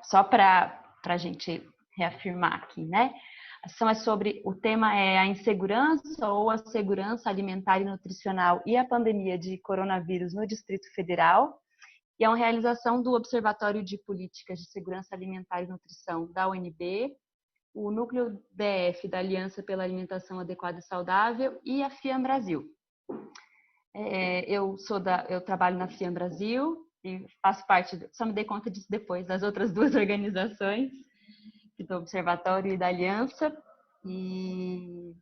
Só para a gente reafirmar aqui, né? A ação é sobre, o tema é a insegurança ou a segurança alimentar e nutricional e a pandemia de coronavírus no Distrito Federal. E é uma realização do Observatório de Políticas de Segurança Alimentar e Nutrição da UNB, o Núcleo DF da Aliança pela Alimentação Adequada e Saudável e a FIAM Brasil. Eu trabalho na FIAM Brasil e faço parte, só me dei conta disso depois, das outras duas organizações, do Observatório e da Aliança. E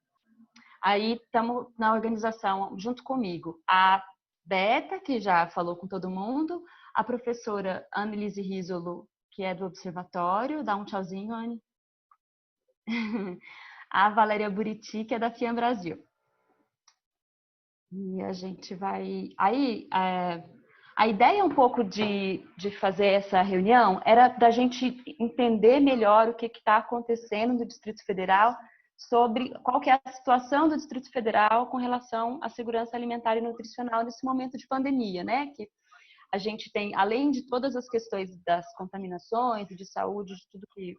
aí estamos na organização junto comigo a Beta, que já falou com todo mundo, a professora Annelise Risolo, que é do Observatório, dá um tchauzinho, Anne. A Valéria Buriti, que é da FIAM Brasil. E a gente vai... Aí, a ideia um pouco de fazer essa reunião era da gente entender melhor o que está acontecendo no Distrito Federal, sobre qual que é a situação do Distrito Federal com relação à segurança alimentar e nutricional nesse momento de pandemia, né? Que a gente tem, além de todas as questões das contaminações e de saúde, de tudo que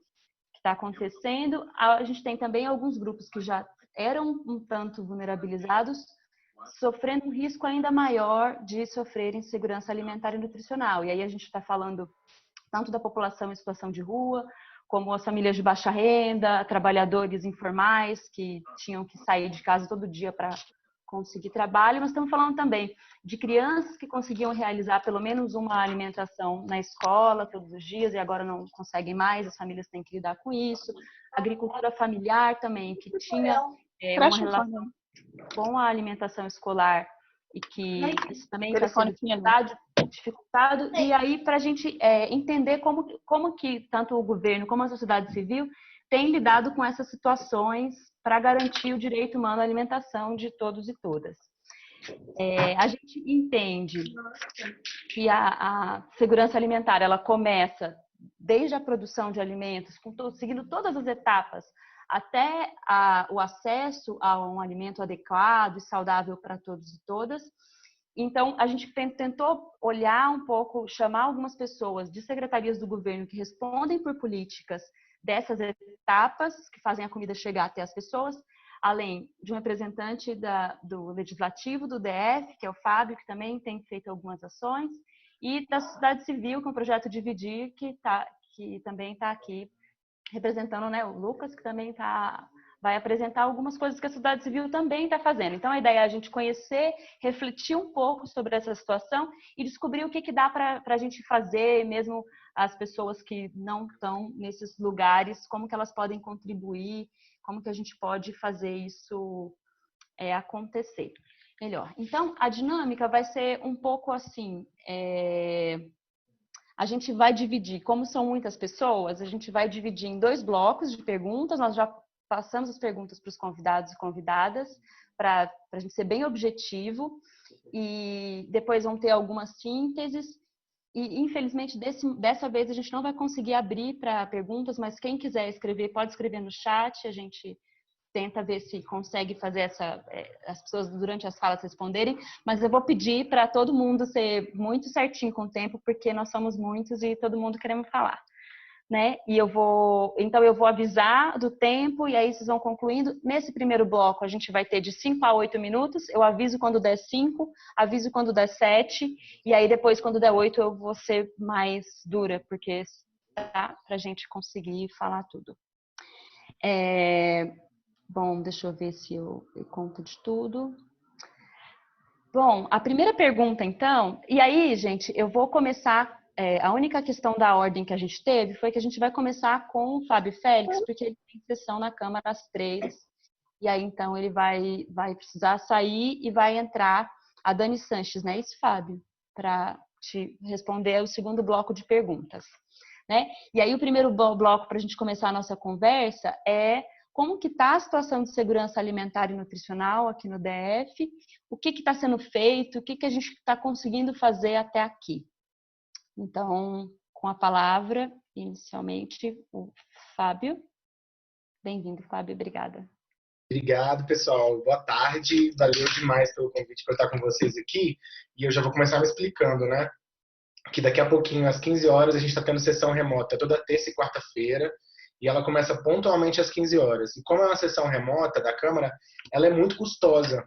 está acontecendo, a gente tem também alguns grupos que já eram um tanto vulnerabilizados, sofrendo um risco ainda maior de sofrer insegurança alimentar e nutricional. E aí a gente está falando tanto da população em situação de rua, como as famílias de baixa renda, trabalhadores informais que tinham que sair de casa todo dia para conseguir trabalho, mas estamos falando também de crianças que conseguiam realizar pelo menos uma alimentação na escola todos os dias e agora não conseguem mais, as famílias têm que lidar com isso. Agricultura familiar também, que tinha uma relação com a alimentação escolar e que isso também está sendo dificultado. E aí, para a gente entender como que tanto o governo como a sociedade civil têm lidado com essas situações para garantir o direito humano à alimentação de todos e todas. A gente entende que a segurança alimentar ela começa desde a produção de alimentos, seguindo todas as etapas, até o acesso a um alimento adequado e saudável para todos e todas. Então, a gente tentou olhar um pouco, chamar algumas pessoas de secretarias do governo que respondem por políticas dessas etapas, que fazem a comida chegar até as pessoas, além de um representante do Legislativo, do DF, que é o Fábio, que também tem feito algumas ações, e da sociedade civil, com o projeto Dividir, que também está aqui representando, né, o Lucas, que também vai apresentar algumas coisas que a sociedade civil também está fazendo. Então, a ideia é a gente conhecer, refletir um pouco sobre essa situação e descobrir o que dá para a gente fazer, mesmo as pessoas que não estão nesses lugares, como que elas podem contribuir, como que a gente pode fazer isso acontecer melhor. Então, a dinâmica vai ser um pouco assim... A gente vai dividir, como são muitas pessoas, a gente vai dividir em 2 blocos de perguntas. Nós já passamos as perguntas para os convidados e convidadas, para a gente ser bem objetivo, e depois vão ter algumas sínteses. E, infelizmente, dessa vez a gente não vai conseguir abrir para perguntas, mas quem quiser escrever, pode escrever no chat, a gente tenta ver se consegue fazer as pessoas durante as falas responderem, mas eu vou pedir para todo mundo ser muito certinho com o tempo, porque nós somos muitos e todo mundo queremos falar, né? E então eu vou avisar do tempo e aí vocês vão concluindo. Nesse primeiro bloco a gente vai ter de 5 a 8 minutos, eu aviso quando der 5, aviso quando der 7, e aí depois quando der 8 eu vou ser mais dura, porque tá, para a gente conseguir falar tudo. Bom, deixa eu ver se eu conto de tudo. Bom, a primeira pergunta, então... E aí, gente, eu vou começar... a única questão da ordem que a gente teve foi que a gente vai começar com o Fábio Félix, porque ele tem sessão na Câmara às 3. E aí, então, ele vai precisar sair e vai entrar a Dani Sanches, né? Isso, Fábio? Para te responder o segundo bloco de perguntas, né? E aí, o primeiro bloco para a gente começar a nossa conversa é... Como que está a situação de segurança alimentar e nutricional aqui no DF? O que está sendo feito? O que a gente está conseguindo fazer até aqui? Então, com a palavra, inicialmente, o Fábio. Bem-vindo, Fábio. Obrigada. Obrigado, pessoal. Boa tarde. Valeu demais pelo convite para estar com vocês aqui. E eu já vou começar me explicando, né? que daqui a pouquinho, às 15 horas, a gente está tendo sessão remota toda terça e quarta-feira, e ela começa pontualmente às 15 horas. E como é uma sessão remota da Câmara, ela é muito custosa.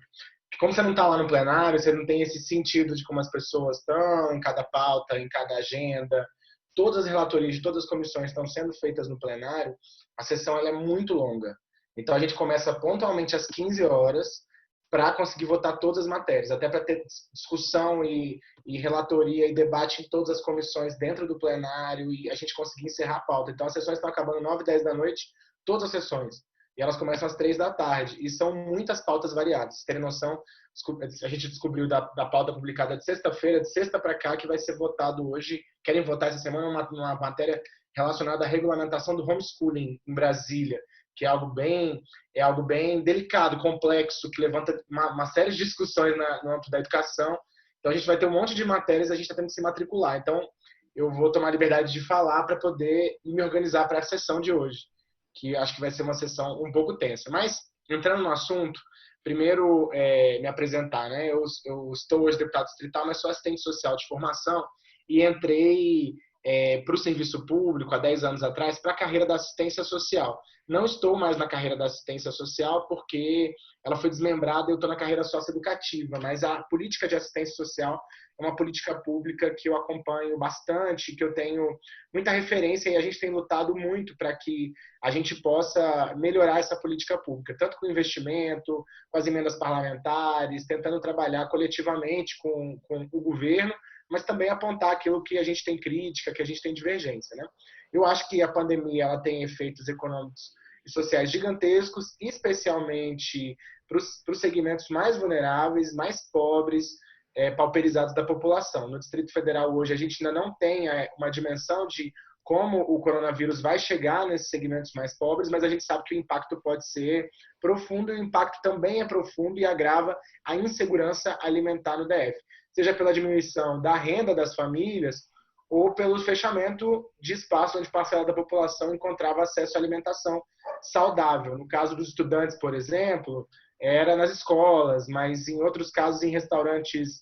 Porque como você não está lá no plenário, você não tem esse sentido de como as pessoas estão em cada pauta, em cada agenda. Todas as relatorias de todas as comissões estão sendo feitas no plenário, a sessão ela é muito longa. Então a gente começa pontualmente às 15 horas para conseguir votar todas as matérias, até para ter discussão e relatoria e debate em todas as comissões dentro do plenário e a gente conseguir encerrar a pauta. Então as sessões estão acabando 9, 10 da noite, todas as sessões. E elas começam às 3 da tarde. E são muitas pautas variadas. Vocês terem noção, a gente descobriu da pauta publicada de sexta-feira, de sexta para cá, que vai ser votado hoje. Querem votar essa semana uma matéria relacionada à regulamentação do homeschooling em Brasília, que é algo bem delicado, complexo, que levanta uma série de discussões no âmbito da educação. Então a gente vai ter um monte de matérias, a gente está tendo que se matricular. Então eu vou tomar a liberdade de falar para poder me organizar para a sessão de hoje, que acho que vai ser uma sessão um pouco tensa. Mas, entrando no assunto, primeiro me apresentar, né? Eu estou hoje deputado distrital, mas sou assistente social de formação e entrei para o serviço público há 10 anos atrás para a carreira da assistência social. Não estou mais na carreira da assistência social porque ela foi desmembrada e eu estou na carreira socioeducativa, mas a política de assistência social é uma política pública que eu acompanho bastante, que eu tenho muita referência e a gente tem lutado muito para que a gente possa melhorar essa política pública, tanto com investimento, com as emendas parlamentares, tentando trabalhar coletivamente com o governo, mas também apontar aquilo que a gente tem crítica, que a gente tem divergência, né? Eu acho que a pandemia ela tem efeitos econômicos e sociais gigantescos, especialmente para os segmentos mais vulneráveis, mais pobres, pauperizados da população. No Distrito Federal hoje a gente ainda não tem uma dimensão de como o coronavírus vai chegar nesses segmentos mais pobres, mas a gente sabe que o impacto pode ser profundo e o impacto também é profundo e agrava a insegurança alimentar no DF, seja pela diminuição da renda das famílias ou pelo fechamento de espaço onde parcela da população encontrava acesso à alimentação saudável. No caso dos estudantes, por exemplo, era nas escolas, mas em outros casos em restaurantes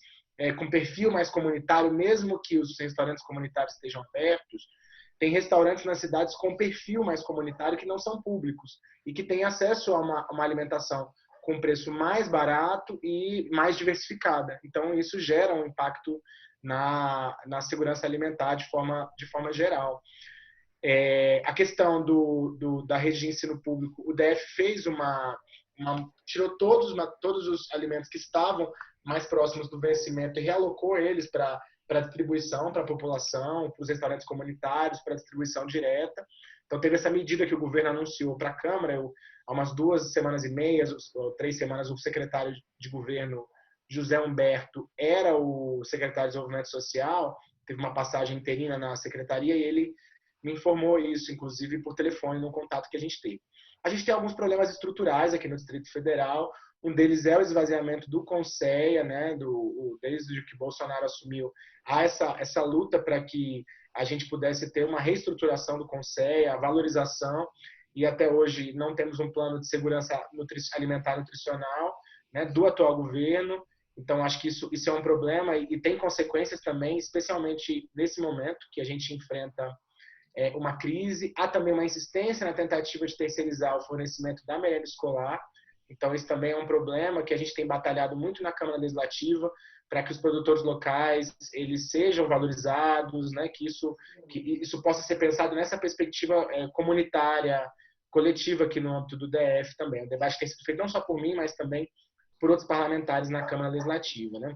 com perfil mais comunitário, mesmo que os restaurantes comunitários estejam abertos, tem restaurantes nas cidades com perfil mais comunitário que não são públicos e que têm acesso a uma alimentação com preço mais barato e mais diversificada. Então, isso gera um impacto na segurança alimentar de forma geral. A questão da rede de ensino público, o DF fez tirou todos os alimentos que estavam mais próximos do vencimento e realocou eles para distribuição para a população, para os restaurantes comunitários, para distribuição direta. Então, teve essa medida que o governo anunciou para a Câmara. Há umas 2 semanas e meia, ou 3 semanas, o secretário de governo, José Humberto, era o secretário de Desenvolvimento Social, teve uma passagem interina na secretaria e ele me informou isso, inclusive por telefone, no contato que a gente teve. A gente tem alguns problemas estruturais aqui no Distrito Federal. Um deles é o esvaziamento do Conceia, né? Desde que Bolsonaro assumiu, há essa luta para que a gente pudesse ter uma reestruturação do Conceia, a valorização, e até hoje não temos um plano de segurança alimentar nutricional, né, do atual governo. Então, acho que isso é um problema e tem consequências também, especialmente nesse momento que a gente enfrenta uma crise. Há também uma insistência na tentativa de terceirizar o fornecimento da merenda escolar. Então, isso também é um problema que a gente tem batalhado muito na Câmara Legislativa para que os produtores locais eles sejam valorizados, né? Que isso possa ser pensado nessa perspectiva comunitária, coletiva aqui no âmbito do DF também. O debate tem sido feito não só por mim, mas também por outros parlamentares na Câmara Legislativa, né?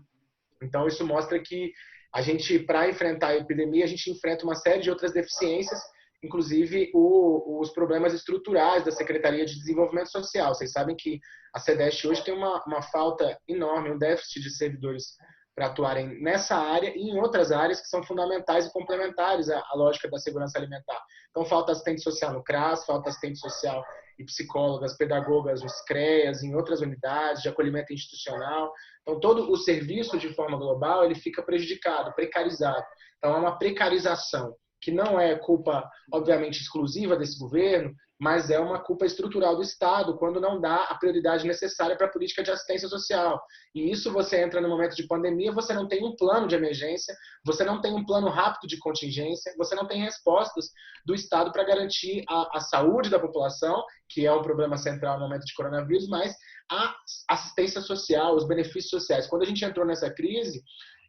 Então, isso mostra que a gente, para enfrentar a epidemia, a gente enfrenta uma série de outras deficiências, inclusive os problemas estruturais da Secretaria de Desenvolvimento Social. Vocês sabem que a SEDEST hoje tem uma falta enorme, um déficit de servidores para atuarem nessa área e em outras áreas que são fundamentais e complementares à lógica da segurança alimentar. Então, falta assistente social no CRAS, falta assistente social e psicólogas, pedagogas, os CREAS, em outras unidades de acolhimento institucional. Então, todo o serviço, de forma global, ele fica prejudicado, precarizado. Então, é uma precarização que não é culpa, obviamente, exclusiva desse governo, mas é uma culpa estrutural do Estado quando não dá a prioridade necessária para a política de assistência social. E isso você entra no momento de pandemia, você não tem um plano de emergência, você não tem um plano rápido de contingência, você não tem respostas do Estado para garantir a saúde da população, que é o problema central no momento de coronavírus, mas a assistência social, os benefícios sociais. Quando a gente entrou nessa crise,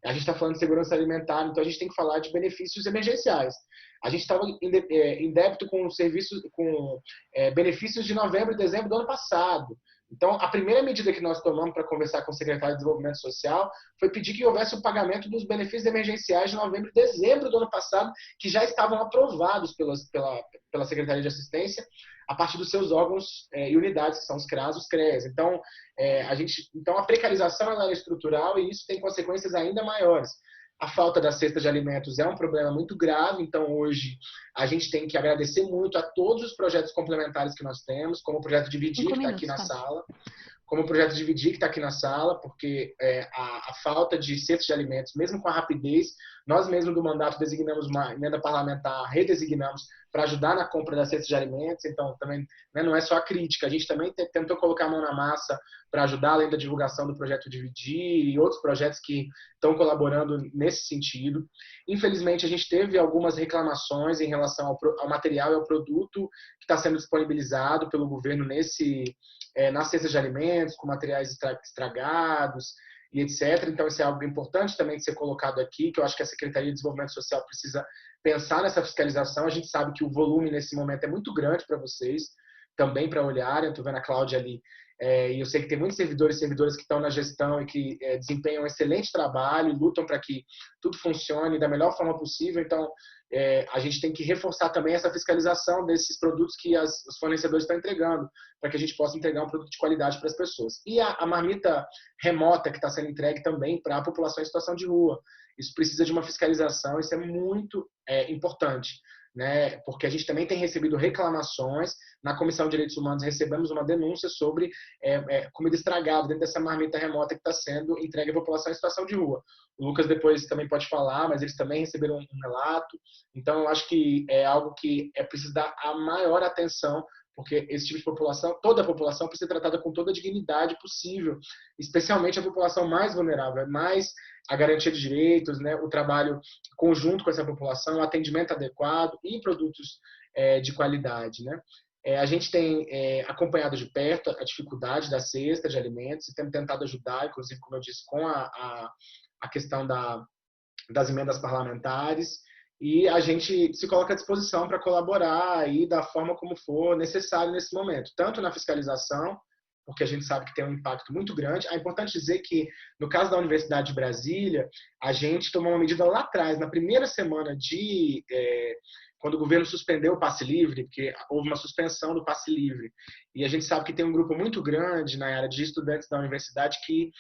a gente está falando de segurança alimentar, então a gente tem que falar de benefícios emergenciais. A gente estava em débito com serviços, com benefícios de novembro e dezembro do ano passado. Então, a primeira medida que nós tomamos para conversar com o secretário de Desenvolvimento Social foi pedir que houvesse o pagamento dos benefícios emergenciais de novembro e dezembro do ano passado, que já estavam aprovados pela Secretaria de Assistência, a partir dos seus órgãos e unidades, que são os CRAS, os CREAS. Então, a precarização ela é estrutural e isso tem consequências ainda maiores. A falta da cesta de alimentos é um problema muito grave, então hoje a gente tem que agradecer muito a todos os projetos complementares que nós temos, como o projeto Dividir, que está aqui na sala, como o projeto Dividir, que está aqui na sala, porque a falta de cesta de alimentos, mesmo com a rapidez, nós mesmos do mandato designamos uma emenda parlamentar, redesignamos para ajudar na compra da cesta de alimentos, então também não é só a crítica, a gente também tentou colocar a mão na massa para ajudar além da divulgação do projeto Dividir e outros projetos que estão colaborando nesse sentido. Infelizmente, a gente teve algumas reclamações em relação ao material e ao produto que está sendo disponibilizado pelo governo nas cestas de alimentos, com materiais estragados e etc. Então, isso é algo importante também de ser colocado aqui, que eu acho que a Secretaria de Desenvolvimento Social precisa pensar nessa fiscalização. A gente sabe que o volume nesse momento é muito grande para vocês, também para olharem. Eu estou vendo a Cláudia ali, e eu sei que tem muitos servidores e servidoras que estão na gestão e que desempenham um excelente trabalho, lutam para que tudo funcione da melhor forma possível. Então, a gente tem que reforçar também essa fiscalização desses produtos que os fornecedores estão entregando, para que a gente possa entregar um produto de qualidade para as pessoas. E a marmita remota que está sendo entregue também para a população em situação de rua. Isso precisa de uma fiscalização, isso é muito importante, né? Porque a gente também tem recebido reclamações. Na Comissão de Direitos Humanos recebemos uma denúncia sobre comida estragada dentro dessa marmita remota que está sendo entregue à população em situação de rua. O Lucas depois também pode falar, mas eles também receberam um relato. Então, eu acho que é algo que precisa dar a maior atenção, porque esse tipo de população, toda a população precisa ser tratada com toda a dignidade possível, especialmente a população mais vulnerável, mais a garantia de direitos, né, o trabalho conjunto com essa população, o atendimento adequado e produtos de qualidade, né? A gente tem acompanhado de perto a dificuldade da cesta de alimentos e temos tentado ajudar, inclusive, como eu disse, com a questão das emendas parlamentares, e a gente se coloca à disposição para colaborar aí da forma como for necessário nesse momento, tanto na fiscalização, porque a gente sabe que tem um impacto muito grande. É importante dizer que, no caso da Universidade de Brasília, a gente tomou uma medida lá atrás, na primeira semana quando o governo suspendeu o passe livre, porque houve uma suspensão do passe livre. E a gente sabe que tem um grupo muito grande na área de estudantes da universidade que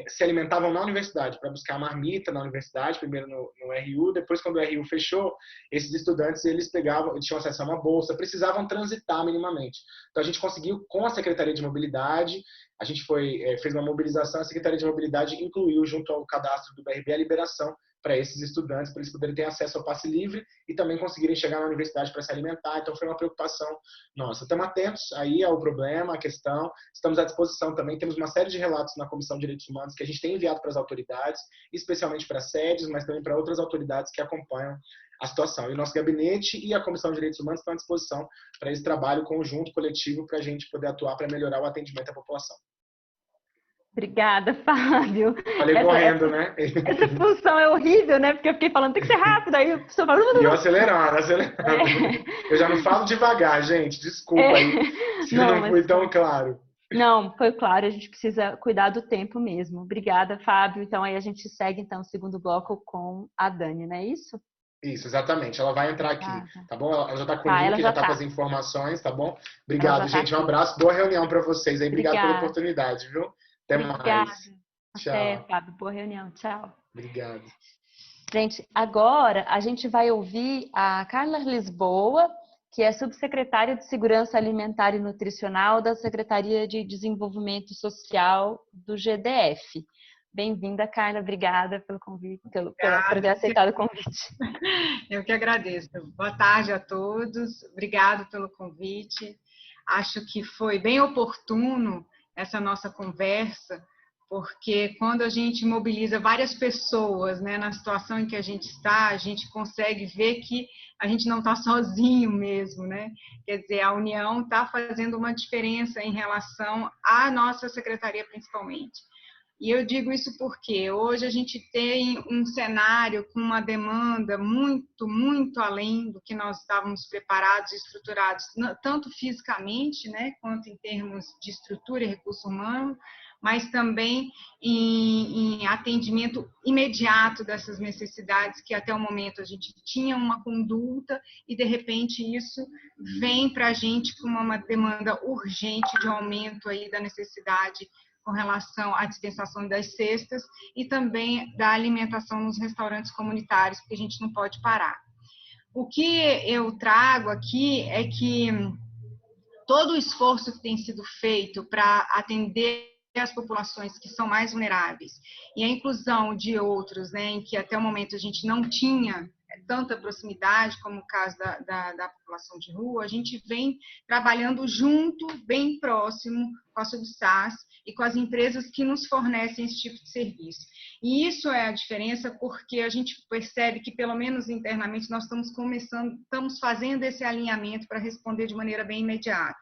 se alimentavam na universidade, para buscar marmita na universidade, primeiro no RU, depois quando o RU fechou, esses estudantes eles tinham acesso a uma bolsa, precisavam transitar minimamente. Então a gente conseguiu, com a Secretaria de Mobilidade, a gente fez uma mobilização, a Secretaria de Mobilidade incluiu junto ao cadastro do BRB a liberação para esses estudantes, para eles poderem ter acesso ao passe livre e também conseguirem chegar na universidade para se alimentar. Então, foi uma preocupação nossa. Estamos atentos aí ao problema, à questão, estamos à disposição também. Temos uma série de relatos na Comissão de Direitos Humanos que a gente tem enviado para as autoridades, especialmente para as sedes, mas também para outras autoridades que acompanham a situação. E o nosso gabinete e a Comissão de Direitos Humanos estão à disposição para esse trabalho conjunto, coletivo, para a gente poder atuar para melhorar o atendimento à população. Obrigada, Fábio. Falei correndo, né? Essa função é horrível, né? Porque eu fiquei falando, tem que ser rápido, aí a pessoa fala... E eu acelerando. Eu já não falo devagar, gente. Desculpa aí se não fui tão claro. Não, foi claro, a gente precisa cuidar do tempo mesmo. Obrigada, Fábio. Então aí a gente segue então o segundo bloco com a Dani, não é isso? Isso, exatamente. Ela vai entrar aqui, tá bom? Ela já está com o link, já está com as informações, tá bom? Obrigado, gente. Um abraço, boa reunião para vocês aí. Obrigado pela oportunidade, viu? Até mais. Tchau. Até, Fábio. Boa reunião. Tchau. Obrigado. Gente, agora a gente vai ouvir a Carla Lisboa, que é subsecretária de Segurança Alimentar e Nutricional da Secretaria de Desenvolvimento Social do GDF. Bem-vinda, Carla. Obrigada pelo convite, por Obrigada. ter aceitado o convite. Eu que agradeço. Boa tarde a todos. Obrigado pelo convite. Acho que foi bem oportuno essa nossa conversa, porque quando a gente mobiliza várias pessoas, né, na situação em que a gente consegue ver que a gente não está sozinho mesmo, né? Quer dizer, a união está fazendo uma diferença em relação à nossa secretaria, principalmente. E eu digo isso porque hoje a gente tem um cenário com uma demanda muito, muito além do que nós estávamos preparados e estruturados, tanto fisicamente, né, quanto em termos de estrutura e recurso humano, mas também em atendimento imediato dessas necessidades que até o momento a gente tinha uma conduta e, de repente, isso vem para a gente com uma demanda urgente de aumento aí da necessidade com relação à dispensação das cestas e também da alimentação nos restaurantes comunitários, porque a gente não pode parar. O que eu trago aqui é que todo o esforço que tem sido feito para atender as populações que são mais vulneráveis e a inclusão de outros, né, em que até o momento a gente não tinha tanta proximidade, como o caso da população de rua, a gente vem trabalhando junto, bem próximo com a Subsas e com as empresas que nos fornecem esse tipo de serviço. E isso é a diferença porque a gente percebe que, pelo menos internamente, nós estamos fazendo esse alinhamento para responder de maneira bem imediata.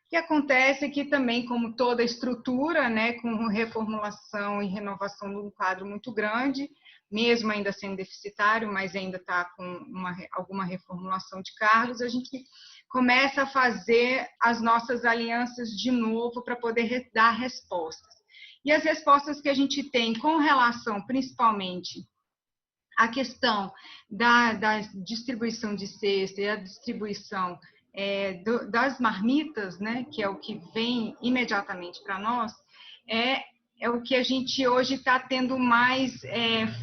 O que acontece é que também, como toda estrutura, né, com reformulação e renovação de um quadro muito grande, mesmo ainda sendo deficitário, mas ainda está com alguma reformulação de cargos, a gente começa a fazer as nossas alianças de novo para poder dar respostas. E as respostas que a gente tem com relação, principalmente, à questão da distribuição de cesta e a distribuição das marmitas, né, que é o que vem imediatamente para nós, é o que a gente hoje está tendo mais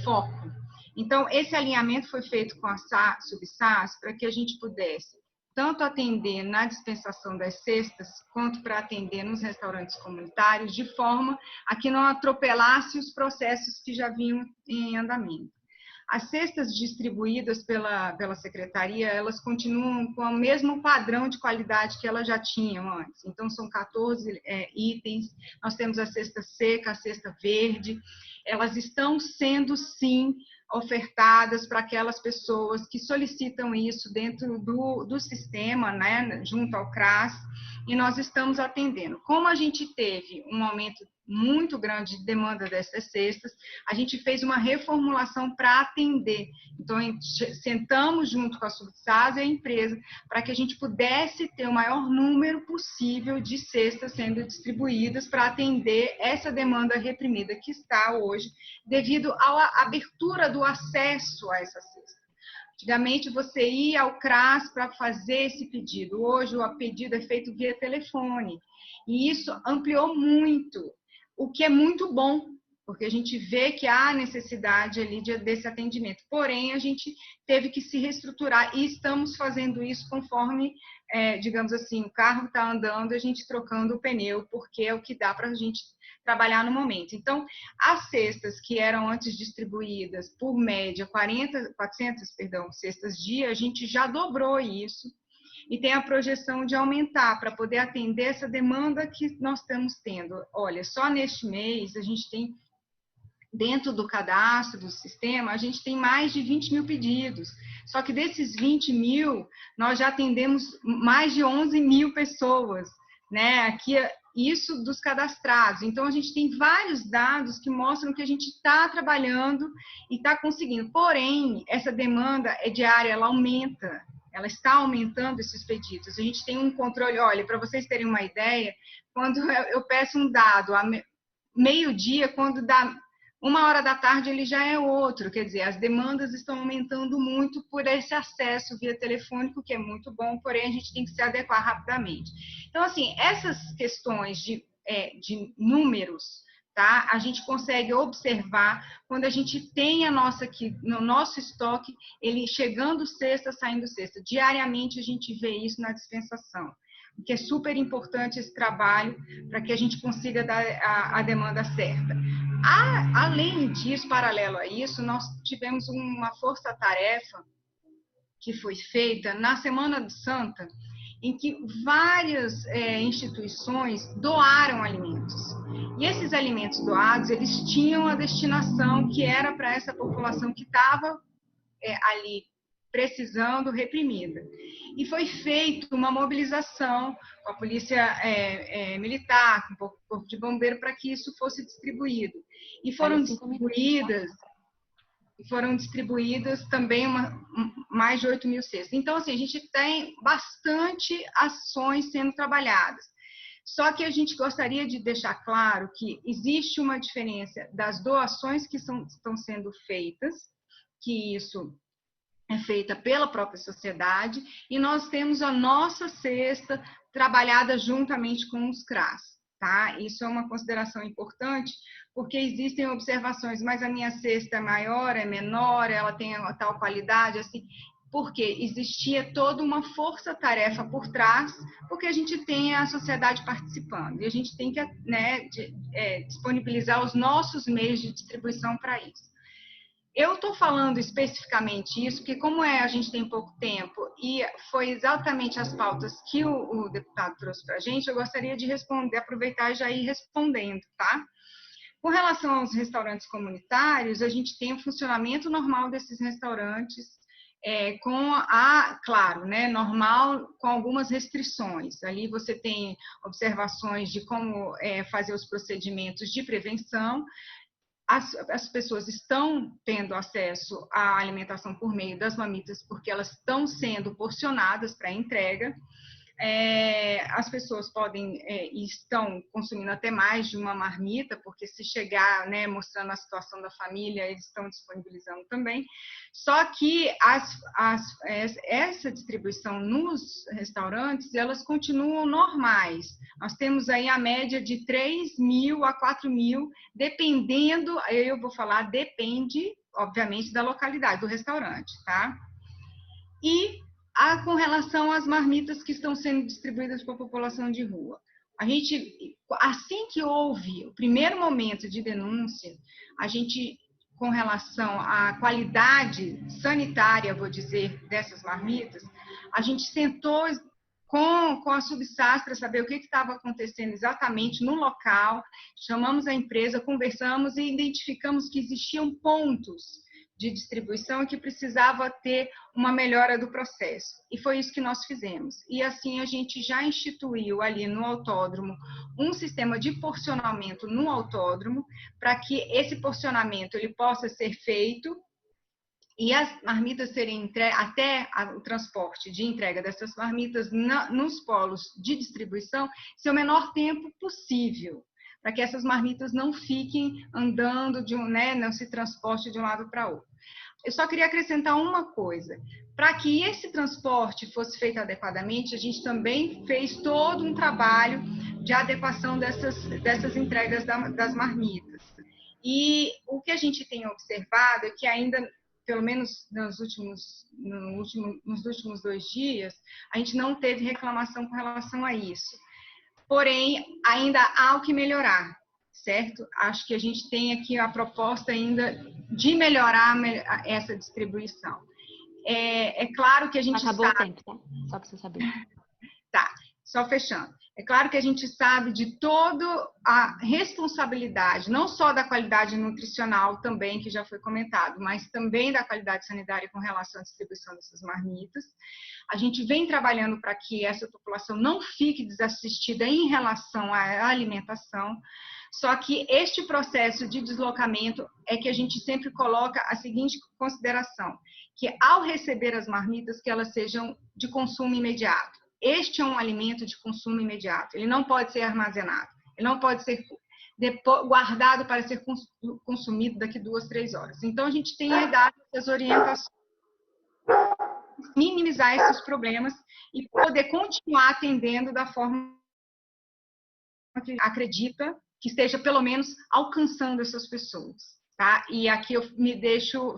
foco. Então, esse alinhamento foi feito com a Subsas para que a gente pudesse tanto atender na dispensação das cestas, quanto para atender nos restaurantes comunitários, de forma a que não atropelasse os processos que já vinham em andamento. As cestas distribuídas pela secretaria, elas continuam com o mesmo padrão de qualidade que elas já tinham antes. Então, são 14 itens, nós temos a cesta seca, a cesta verde, elas estão sendo, sim, ofertadas para aquelas pessoas que solicitam isso dentro do sistema, né, junto ao CRAS, e nós estamos atendendo. Como a gente teve um aumento muito grande de demanda dessas cestas, a gente fez uma reformulação para atender. Então, sentamos junto com a Subsas e a empresa para que a gente pudesse ter o maior número possível de cestas sendo distribuídas para atender essa demanda reprimida que está hoje, devido à abertura do acesso a essa cesta. Antigamente, você ia ao CRAS para fazer esse pedido. Hoje, o pedido é feito via telefone. E isso ampliou muito, o que é muito bom, porque a gente vê que há necessidade ali desse atendimento. Porém, a gente teve que se reestruturar e estamos fazendo isso conforme, digamos assim, o carro está andando, a gente trocando o pneu, porque é o que dá para a gente trabalhar no momento. Então, as cestas que eram antes distribuídas por média 400 cestas dia, a gente já dobrou isso e tem a projeção de aumentar para poder atender essa demanda que nós estamos tendo. Olha, só neste mês a gente tem, dentro do cadastro do sistema, a gente tem mais de 20 mil pedidos. Só que desses 20 mil, nós já atendemos mais de 11 mil pessoas, né? Aqui, isso dos cadastrados. Então, a gente tem vários dados que mostram que a gente está trabalhando e está conseguindo. Porém, essa demanda diária, ela aumenta. Ela está aumentando esses pedidos. A gente tem um controle, olha, para vocês terem uma ideia, quando eu peço um dado a meio-dia, quando dá 1h da tarde, ele já é outro. Quer dizer, as demandas estão aumentando muito por esse acesso via telefônico, que é muito bom, porém a gente tem que se adequar rapidamente. Então, assim, essas questões de números, tá? A gente consegue observar quando a gente tem aqui no nosso estoque, ele chegando sexta, saindo sexta. Diariamente a gente vê isso na dispensação, que é super importante esse trabalho para que a gente consiga dar a demanda certa. Além disso, paralelo a isso, nós tivemos uma força-tarefa que foi feita na Semana de Santa, em que várias instituições doaram alimentos. E esses alimentos doados, eles tinham a destinação que era para essa população que estava ali precisando, reprimida. E foi feita uma mobilização com a polícia militar, com o corpo de bombeiro, para que isso fosse distribuído. E foram distribuídas também mais de 8 mil cestas. Então, assim, a gente tem bastante ações sendo trabalhadas. Só que a gente gostaria de deixar claro que existe uma diferença das doações que estão sendo feitas, que isso é feita pela própria sociedade, e nós temos a nossa cesta trabalhada juntamente com os CRAS. Tá? Isso é uma consideração importante, porque existem observações, mas a minha cesta é maior, é menor, ela tem uma tal qualidade, assim, porque existia toda uma força-tarefa por trás, porque a gente tem a sociedade participando, e a gente tem que, né, disponibilizar os nossos meios de distribuição para isso. Eu estou falando especificamente isso, porque como a gente tem pouco tempo e foi exatamente as pautas que o deputado trouxe para a gente, eu gostaria de responder, aproveitar e já ir respondendo, tá? Com relação aos restaurantes comunitários, a gente tem o funcionamento normal desses restaurantes, claro, né, normal, com algumas restrições. Ali você tem observações de como fazer os procedimentos de prevenção. As pessoas estão tendo acesso à alimentação por meio das marmitas, porque elas estão sendo porcionadas para entrega. As pessoas podem e estão consumindo até mais de uma marmita, porque se chegar, né, mostrando a situação da família, eles estão disponibilizando também. Só que essa distribuição nos restaurantes, elas continuam normais. Nós temos aí a média de 3 mil a 4 mil, dependendo, eu vou falar, depende, obviamente, da localidade, do restaurante, tá? E com relação às marmitas que estão sendo distribuídas para a população de rua. A gente, assim que houve o primeiro momento de denúncia, a gente, com relação à qualidade sanitária, vou dizer, dessas marmitas, a gente sentou com a Subsas para saber o que estava acontecendo exatamente no local, chamamos a empresa, conversamos e identificamos que existiam pontos de distribuição e que precisava ter uma melhora do processo. E foi isso que nós fizemos. E assim a gente já instituiu ali no autódromo um sistema de porcionamento no autódromo, para que esse porcionamento ele possa ser feito e as marmitas serem entregues, até o transporte de entrega dessas marmitas nos polos de distribuição, ser o menor tempo possível, para que essas marmitas não fiquem andando, não se transporte de um lado para outro. Eu só queria acrescentar uma coisa. Para que esse transporte fosse feito adequadamente, a gente também fez todo um trabalho de adequação dessas entregas das marmitas. E o que a gente tem observado é que ainda, pelo menos nos últimos 2 dias, a gente não teve reclamação com relação a isso. Porém, ainda há o que melhorar, certo? Acho que a gente tem aqui a proposta ainda de melhorar essa distribuição. É claro que a gente Acabou o tempo, tá? Só para você saber. Tá, só fechando. É claro que a gente sabe de toda a responsabilidade, não só da qualidade nutricional também, que já foi comentado, mas também da qualidade sanitária com relação à distribuição dessas marmitas. A gente vem trabalhando para que essa população não fique desassistida em relação à alimentação, só que este processo de deslocamento é que a gente sempre coloca a seguinte consideração, que ao receber as marmitas, que elas sejam de consumo imediato. Este é um alimento de consumo imediato, ele não pode ser armazenado, ele não pode ser guardado para ser consumido daqui 2, 3 horas. Então, a gente tem dado essas orientações, minimizar esses problemas e poder continuar atendendo da forma que acredita que esteja, pelo menos, alcançando essas pessoas. Tá? E aqui eu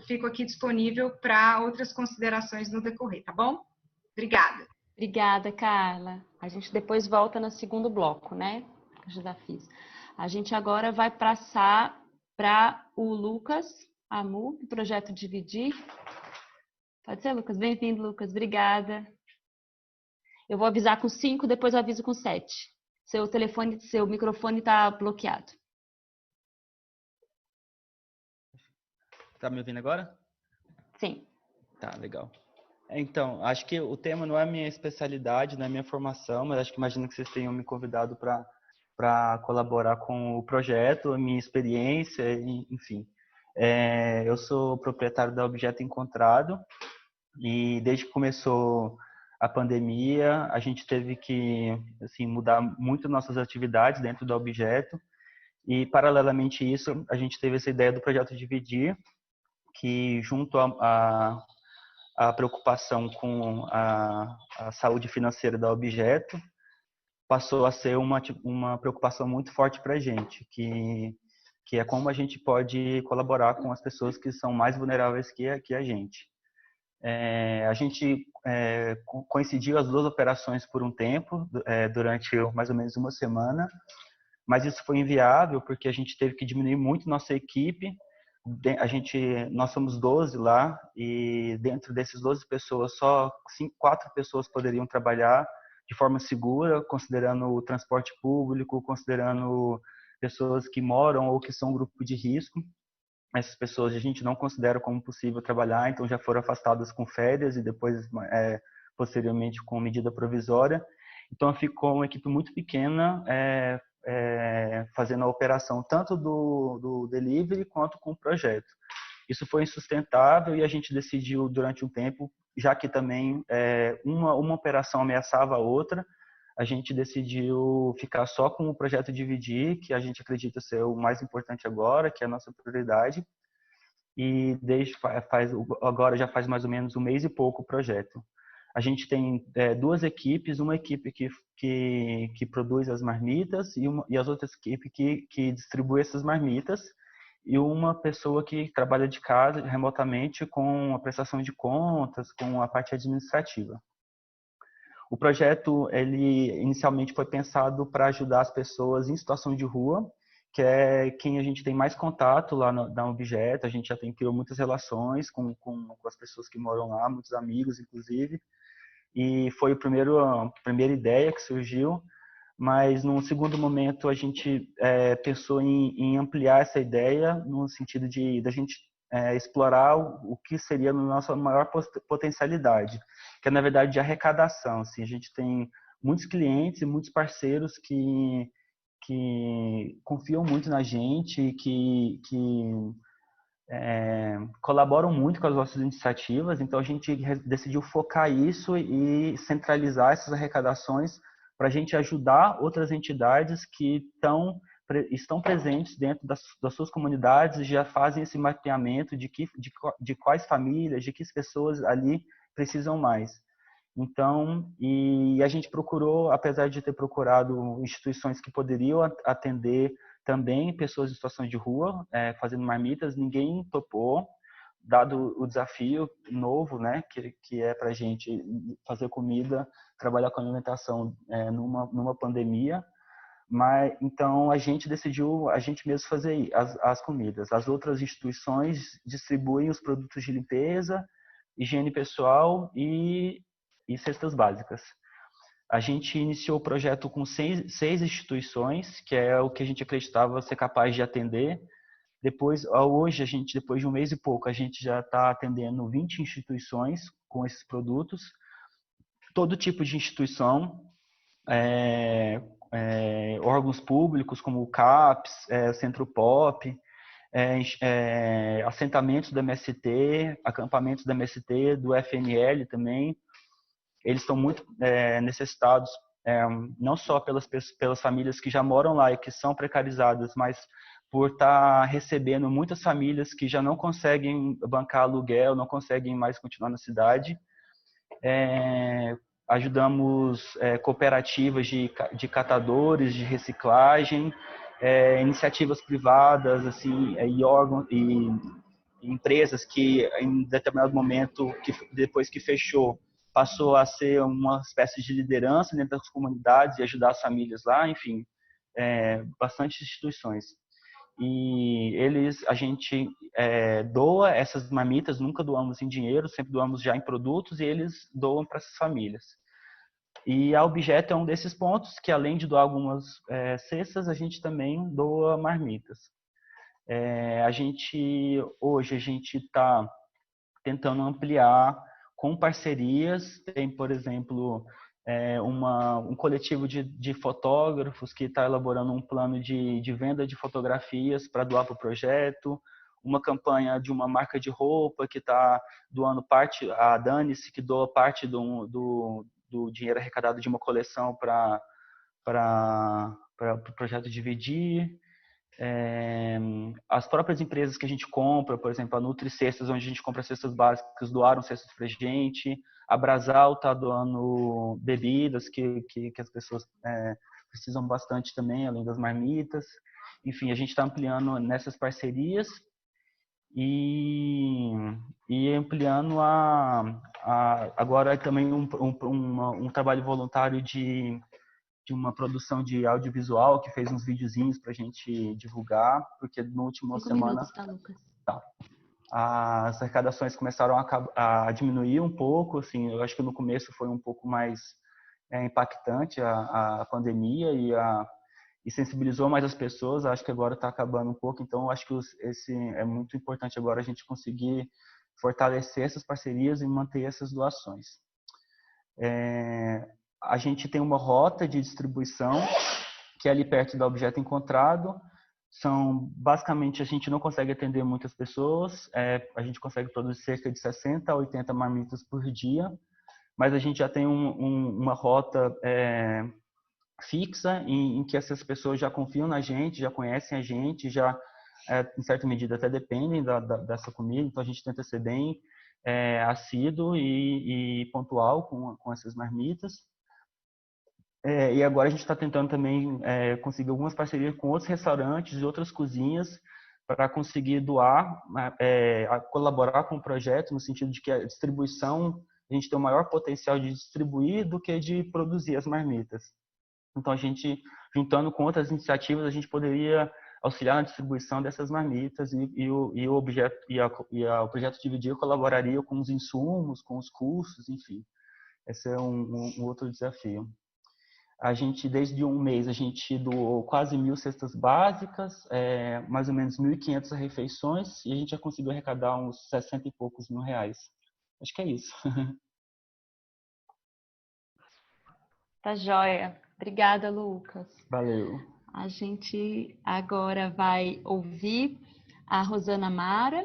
fico aqui disponível para outras considerações no decorrer, tá bom? Obrigada. Obrigada, Carla. A gente depois volta no segundo bloco, né? Os desafios. A gente agora vai passar para o Lucas Amu, do Projeto Dividir. Pode ser, Lucas? Bem-vindo, Lucas. Obrigada. Eu vou avisar com 5, depois eu aviso com 7. Seu microfone está bloqueado. Tá me ouvindo agora? Sim. Tá, legal. Então, acho que o tema não é a minha especialidade, não é a minha formação, mas acho que imagino que vocês tenham me convidado para colaborar com o projeto, a minha experiência, enfim. Eu sou proprietário da Objeto Encontrado e desde que começou a pandemia, a gente teve que assim, mudar muito nossas atividades dentro da Objeto e, paralelamente a isso, a gente teve essa ideia do projeto Dividir, que junto a preocupação com a saúde financeira da Objeto passou a ser uma preocupação muito forte para a gente, que é como a gente pode colaborar com as pessoas que são mais vulneráveis que a gente. A gente coincidiu as duas operações por um tempo, durante mais ou menos uma semana, mas isso foi inviável porque a gente teve que diminuir muito nossa equipe. Nós somos 12 lá e dentro desses 12 pessoas, só 4 pessoas poderiam trabalhar de forma segura, considerando o transporte público, considerando pessoas que moram ou que são um grupo de risco. Essas pessoas a gente não considera como possível trabalhar, então já foram afastadas com férias e depois, posteriormente, com medida provisória. Então ficou uma equipe muito pequena fazendo a operação tanto do delivery quanto com o projeto. Isso foi insustentável e a gente decidiu durante um tempo, já que também uma operação ameaçava a outra, a gente decidiu ficar só com o projeto Dividir, que a gente acredita ser o mais importante agora, que é a nossa prioridade. E agora já faz mais ou menos um mês e pouco o projeto. A gente tem 2 equipes, uma equipe que produz as marmitas e as outras equipes que distribui essas marmitas e uma pessoa que trabalha de casa remotamente com a prestação de contas, com a parte administrativa. O projeto, ele inicialmente foi pensado para ajudar as pessoas em situação de rua, que é quem a gente tem mais contato lá na Objeto. A gente já criou muitas relações com as pessoas que moram lá, muitos amigos, inclusive. E foi a primeira ideia que surgiu, mas num segundo momento a gente pensou em ampliar essa ideia no sentido da gente explorar o que seria a nossa maior potencialidade, que é, na verdade, de arrecadação. Assim, a gente tem muitos clientes e muitos parceiros que confiam muito na gente, que colaboram muito com as nossas iniciativas. Então, a gente decidiu focar isso e centralizar essas arrecadações para a gente ajudar outras entidades que estão presentes dentro das suas comunidades e já fazem esse mapeamento de quais famílias, de que pessoas ali precisam mais. Então, e a gente procurou, apesar de ter procurado instituições que poderiam atender também pessoas em situação de rua, fazendo marmitas, ninguém topou, dado o desafio novo, né, que é para a gente fazer comida, trabalhar com alimentação numa pandemia. Mas então a gente decidiu a gente mesmo fazer as comidas. As outras instituições distribuem os produtos de limpeza, higiene pessoal e cestas básicas. A gente iniciou o projeto com 6 instituições, que é o que a gente acreditava ser capaz de atender. Hoje, depois de um mês e pouco, a gente já está atendendo 20 instituições com esses produtos. Todo tipo de instituição, órgãos públicos como o CAPES, Centro Pop, assentamentos do MST, acampamentos do MST, do FNL também. Eles estão muito necessitados, não só pelas famílias que já moram lá e que são precarizadas, mas por estar recebendo muitas famílias que já não conseguem bancar aluguel, não conseguem mais continuar na cidade. Ajudamos cooperativas de catadores, de reciclagem, iniciativas privadas, assim, e órgãos e empresas que em determinado momento, depois que fechou, passou a ser uma espécie de liderança dentro das comunidades e ajudar as famílias lá, enfim, bastante instituições. e a gente doa essas marmitas, nunca doamos em dinheiro, sempre doamos já em produtos, e eles doam para essas famílias. E a Objeto é um desses pontos que, além de doar algumas cestas, a gente também doa marmitas. Hoje a gente está tentando ampliar com parcerias. Tem, por exemplo, um coletivo de fotógrafos que está elaborando um plano de venda de fotografias para doar para o projeto, uma campanha de uma marca de roupa que está doando parte, a Dani-se, que doa parte do dinheiro arrecadado de uma coleção para o projeto dividir. As próprias empresas que a gente compra, por exemplo, a Nutri-Cestas, onde a gente compra cestas básicas, doaram cestas pra gente. A Brasal está doando bebidas que as pessoas precisam bastante também, além das marmitas. Enfim, a gente está ampliando nessas parcerias e ampliando agora também um trabalho voluntário de uma produção de audiovisual que fez uns videozinhos para a gente divulgar, porque na última 5 semana minutos, tá, Lucas? as arrecadações começaram a diminuir um pouco. Assim, eu acho que no começo foi um pouco mais impactante a pandemia e sensibilizou mais as pessoas. Acho que agora está acabando um pouco, então acho que é muito importante agora a gente conseguir fortalecer essas parcerias e manter essas doações. A gente tem uma rota de distribuição que é ali perto do Objeto Encontrado. Basicamente, a gente não consegue atender muitas pessoas, a gente consegue produzir cerca de 60 a 80 marmitas por dia, mas a gente já tem uma rota fixa em que essas pessoas já confiam na gente, já conhecem a gente, já, em certa medida, até dependem dessa comida, então a gente tenta ser bem assíduo e pontual com essas marmitas. E agora a gente está tentando também conseguir algumas parcerias com outros restaurantes e outras cozinhas para conseguir doar, colaborar com o projeto, no sentido de que a distribuição, a gente tem o maior potencial de distribuir do que de produzir as marmitas. Então, a gente, juntando com outras iniciativas, a gente poderia auxiliar na distribuição dessas marmitas e o projeto Dividir colaboraria com os insumos, com os custos, enfim. Esse é um outro desafio. A gente, desde um mês, a gente doou quase 1.000 cestas básicas, mais ou menos 1.500 refeições, e a gente já conseguiu arrecadar uns 60 e poucos mil reais. Acho que é isso. Tá joia. Obrigada, Lucas. Valeu. A gente agora vai ouvir a Rosana Mara,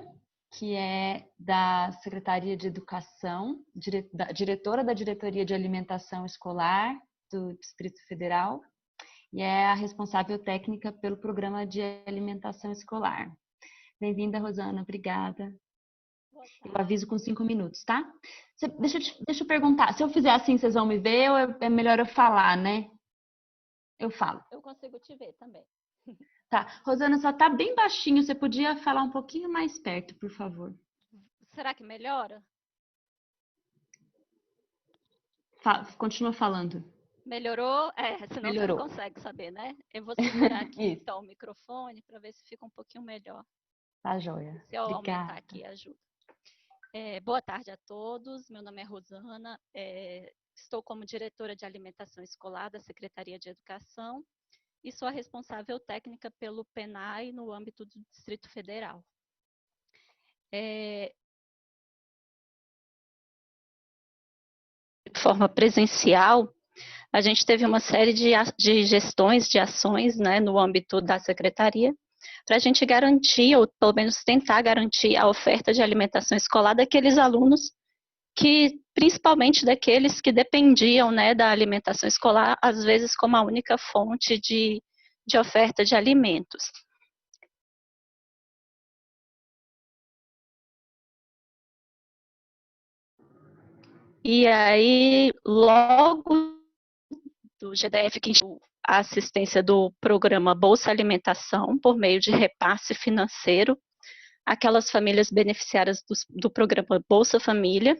que é da Secretaria de Educação, diretora da Diretoria de Alimentação Escolar do Distrito Federal, e é a responsável técnica pelo Programa de Alimentação Escolar. Bem-vinda, Rosana. Obrigada. Eu aviso com 5 minutos, tá? Deixa eu perguntar. Se eu fizer assim, vocês vão me ver ou é melhor eu falar, né? Eu falo. Eu consigo te ver também. Tá. Rosana, só tá bem baixinho. Você podia falar um pouquinho mais perto, por favor? Será que melhora? Continua falando. Melhorou? Senão Melhorou. você não consegue saber, né? Eu vou segurar aqui então o microfone para ver se fica um pouquinho melhor. Tá joia. Se eu Obrigada. aumentar aqui, ajuda. Boa tarde a todos. Meu nome é Rosana. Estou como diretora de alimentação escolar da Secretaria de Educação e sou a responsável técnica pelo PENAI no âmbito do Distrito Federal. De forma presencial, a gente teve uma série de gestões, de ações, né, no âmbito da Secretaria, para a gente garantir, ou pelo menos tentar garantir, a oferta de alimentação escolar daqueles alunos principalmente daqueles que dependiam, né, da alimentação escolar, às vezes como a única fonte de oferta de alimentos. E aí, logo do GDF, que a assistência do programa Bolsa Alimentação, por meio de repasse financeiro, aquelas famílias beneficiárias do programa Bolsa Família.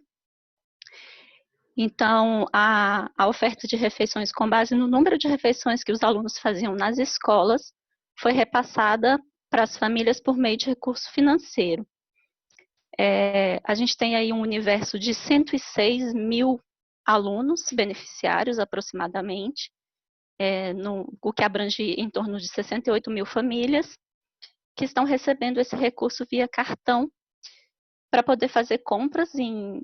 Então, a oferta de refeições com base no número de refeições que os alunos faziam nas escolas foi repassada para as famílias por meio de recurso financeiro. A gente tem aí um universo de 106 mil alunos beneficiários, aproximadamente, o que abrange em torno de 68 mil famílias, que estão recebendo esse recurso via cartão para poder fazer compras em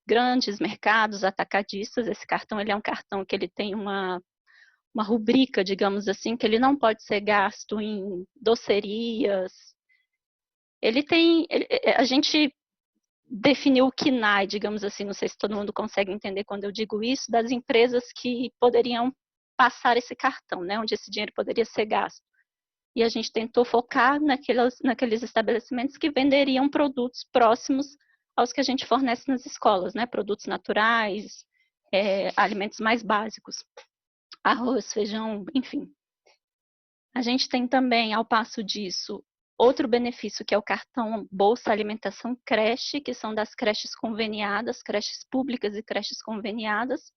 grandes mercados atacadistas. Esse cartão ele é um cartão que ele tem uma rubrica, digamos assim, que ele não pode ser gasto em docerias. A gente definiu o KNAI, digamos assim, não sei se todo mundo consegue entender quando eu digo isso, das empresas que poderiam passar esse cartão, né, onde esse dinheiro poderia ser gasto. E a gente tentou focar naqueles estabelecimentos que venderiam produtos próximos aos que a gente fornece nas escolas, né, produtos naturais, alimentos mais básicos, arroz, feijão, enfim. A gente tem também, ao passo disso, outro benefício que é o cartão Bolsa Alimentação Creche, que são das creches conveniadas, creches públicas e creches conveniadas,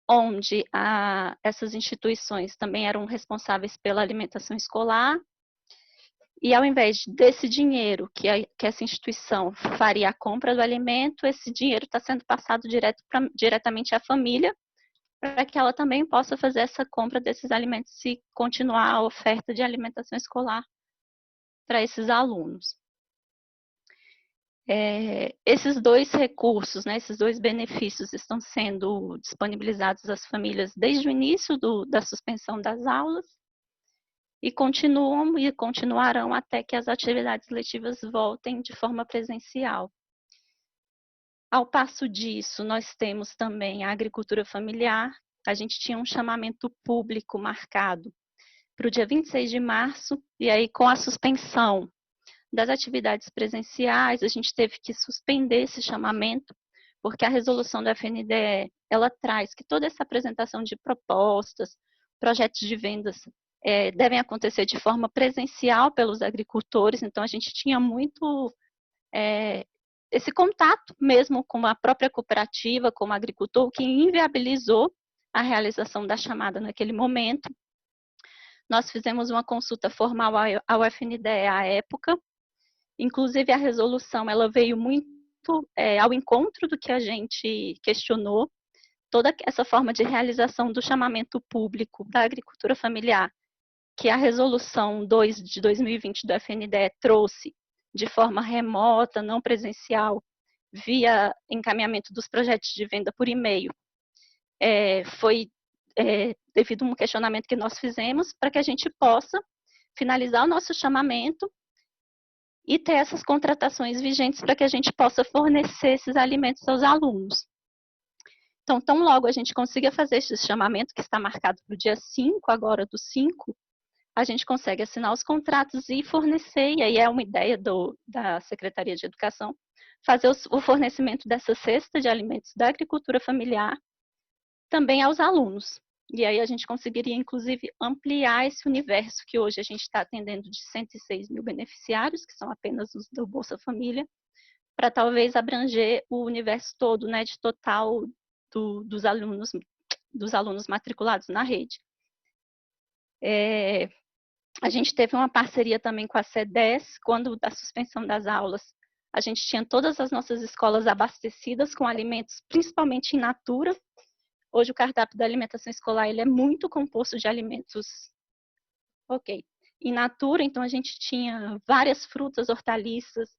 onde essas instituições também eram responsáveis pela alimentação escolar, e ao invés desse dinheiro que essa instituição faria a compra do alimento, esse dinheiro está sendo passado diretamente à família, para que ela também possa fazer essa compra desses alimentos e continuar a oferta de alimentação escolar para esses alunos. Esses dois recursos, né, esses dois benefícios estão sendo disponibilizados às famílias desde o início da suspensão das aulas e continuam e continuarão até que as atividades letivas voltem de forma presencial. Ao passo disso, nós temos também a agricultura familiar. A gente tinha um chamamento público marcado para o dia 26 de março, e aí com a suspensão das atividades presenciais, a gente teve que suspender esse chamamento, porque a resolução da FNDE, ela traz que toda essa apresentação de propostas, projetos de vendas, devem acontecer de forma presencial pelos agricultores, então a gente tinha muito esse contato mesmo com a própria cooperativa, com o agricultor, que inviabilizou a realização da chamada naquele momento. Nós fizemos uma consulta formal ao FNDE à época, inclusive a resolução ela veio muito ao encontro do que a gente questionou, toda essa forma de realização do chamamento público da agricultura familiar, que a resolução 2 de 2020 do FNDE trouxe de forma remota, não presencial, via encaminhamento dos projetos de venda por e-mail, foi devido a um questionamento que nós fizemos para que a gente possa finalizar o nosso chamamento e ter essas contratações vigentes para que a gente possa fornecer esses alimentos aos alunos. Então, tão logo a gente consiga fazer esse chamamento, que está marcado para o dia 5, agora do 5, a gente consegue assinar os contratos e fornecer, e aí é uma ideia da Secretaria de Educação, fazer o fornecimento dessa cesta de alimentos da agricultura familiar também aos alunos. E aí a gente conseguiria, inclusive, ampliar esse universo que hoje a gente está atendendo de 106 mil beneficiários, que são apenas os do Bolsa Família, para talvez abranger o universo todo, né, de total dos alunos matriculados na rede. A gente teve uma parceria também com a CEDES, quando da suspensão das aulas, a gente tinha todas as nossas escolas abastecidas com alimentos, principalmente in natura. Hoje o cardápio da alimentação escolar ele é muito composto de alimentos in natura, então a gente tinha várias frutas, hortaliças,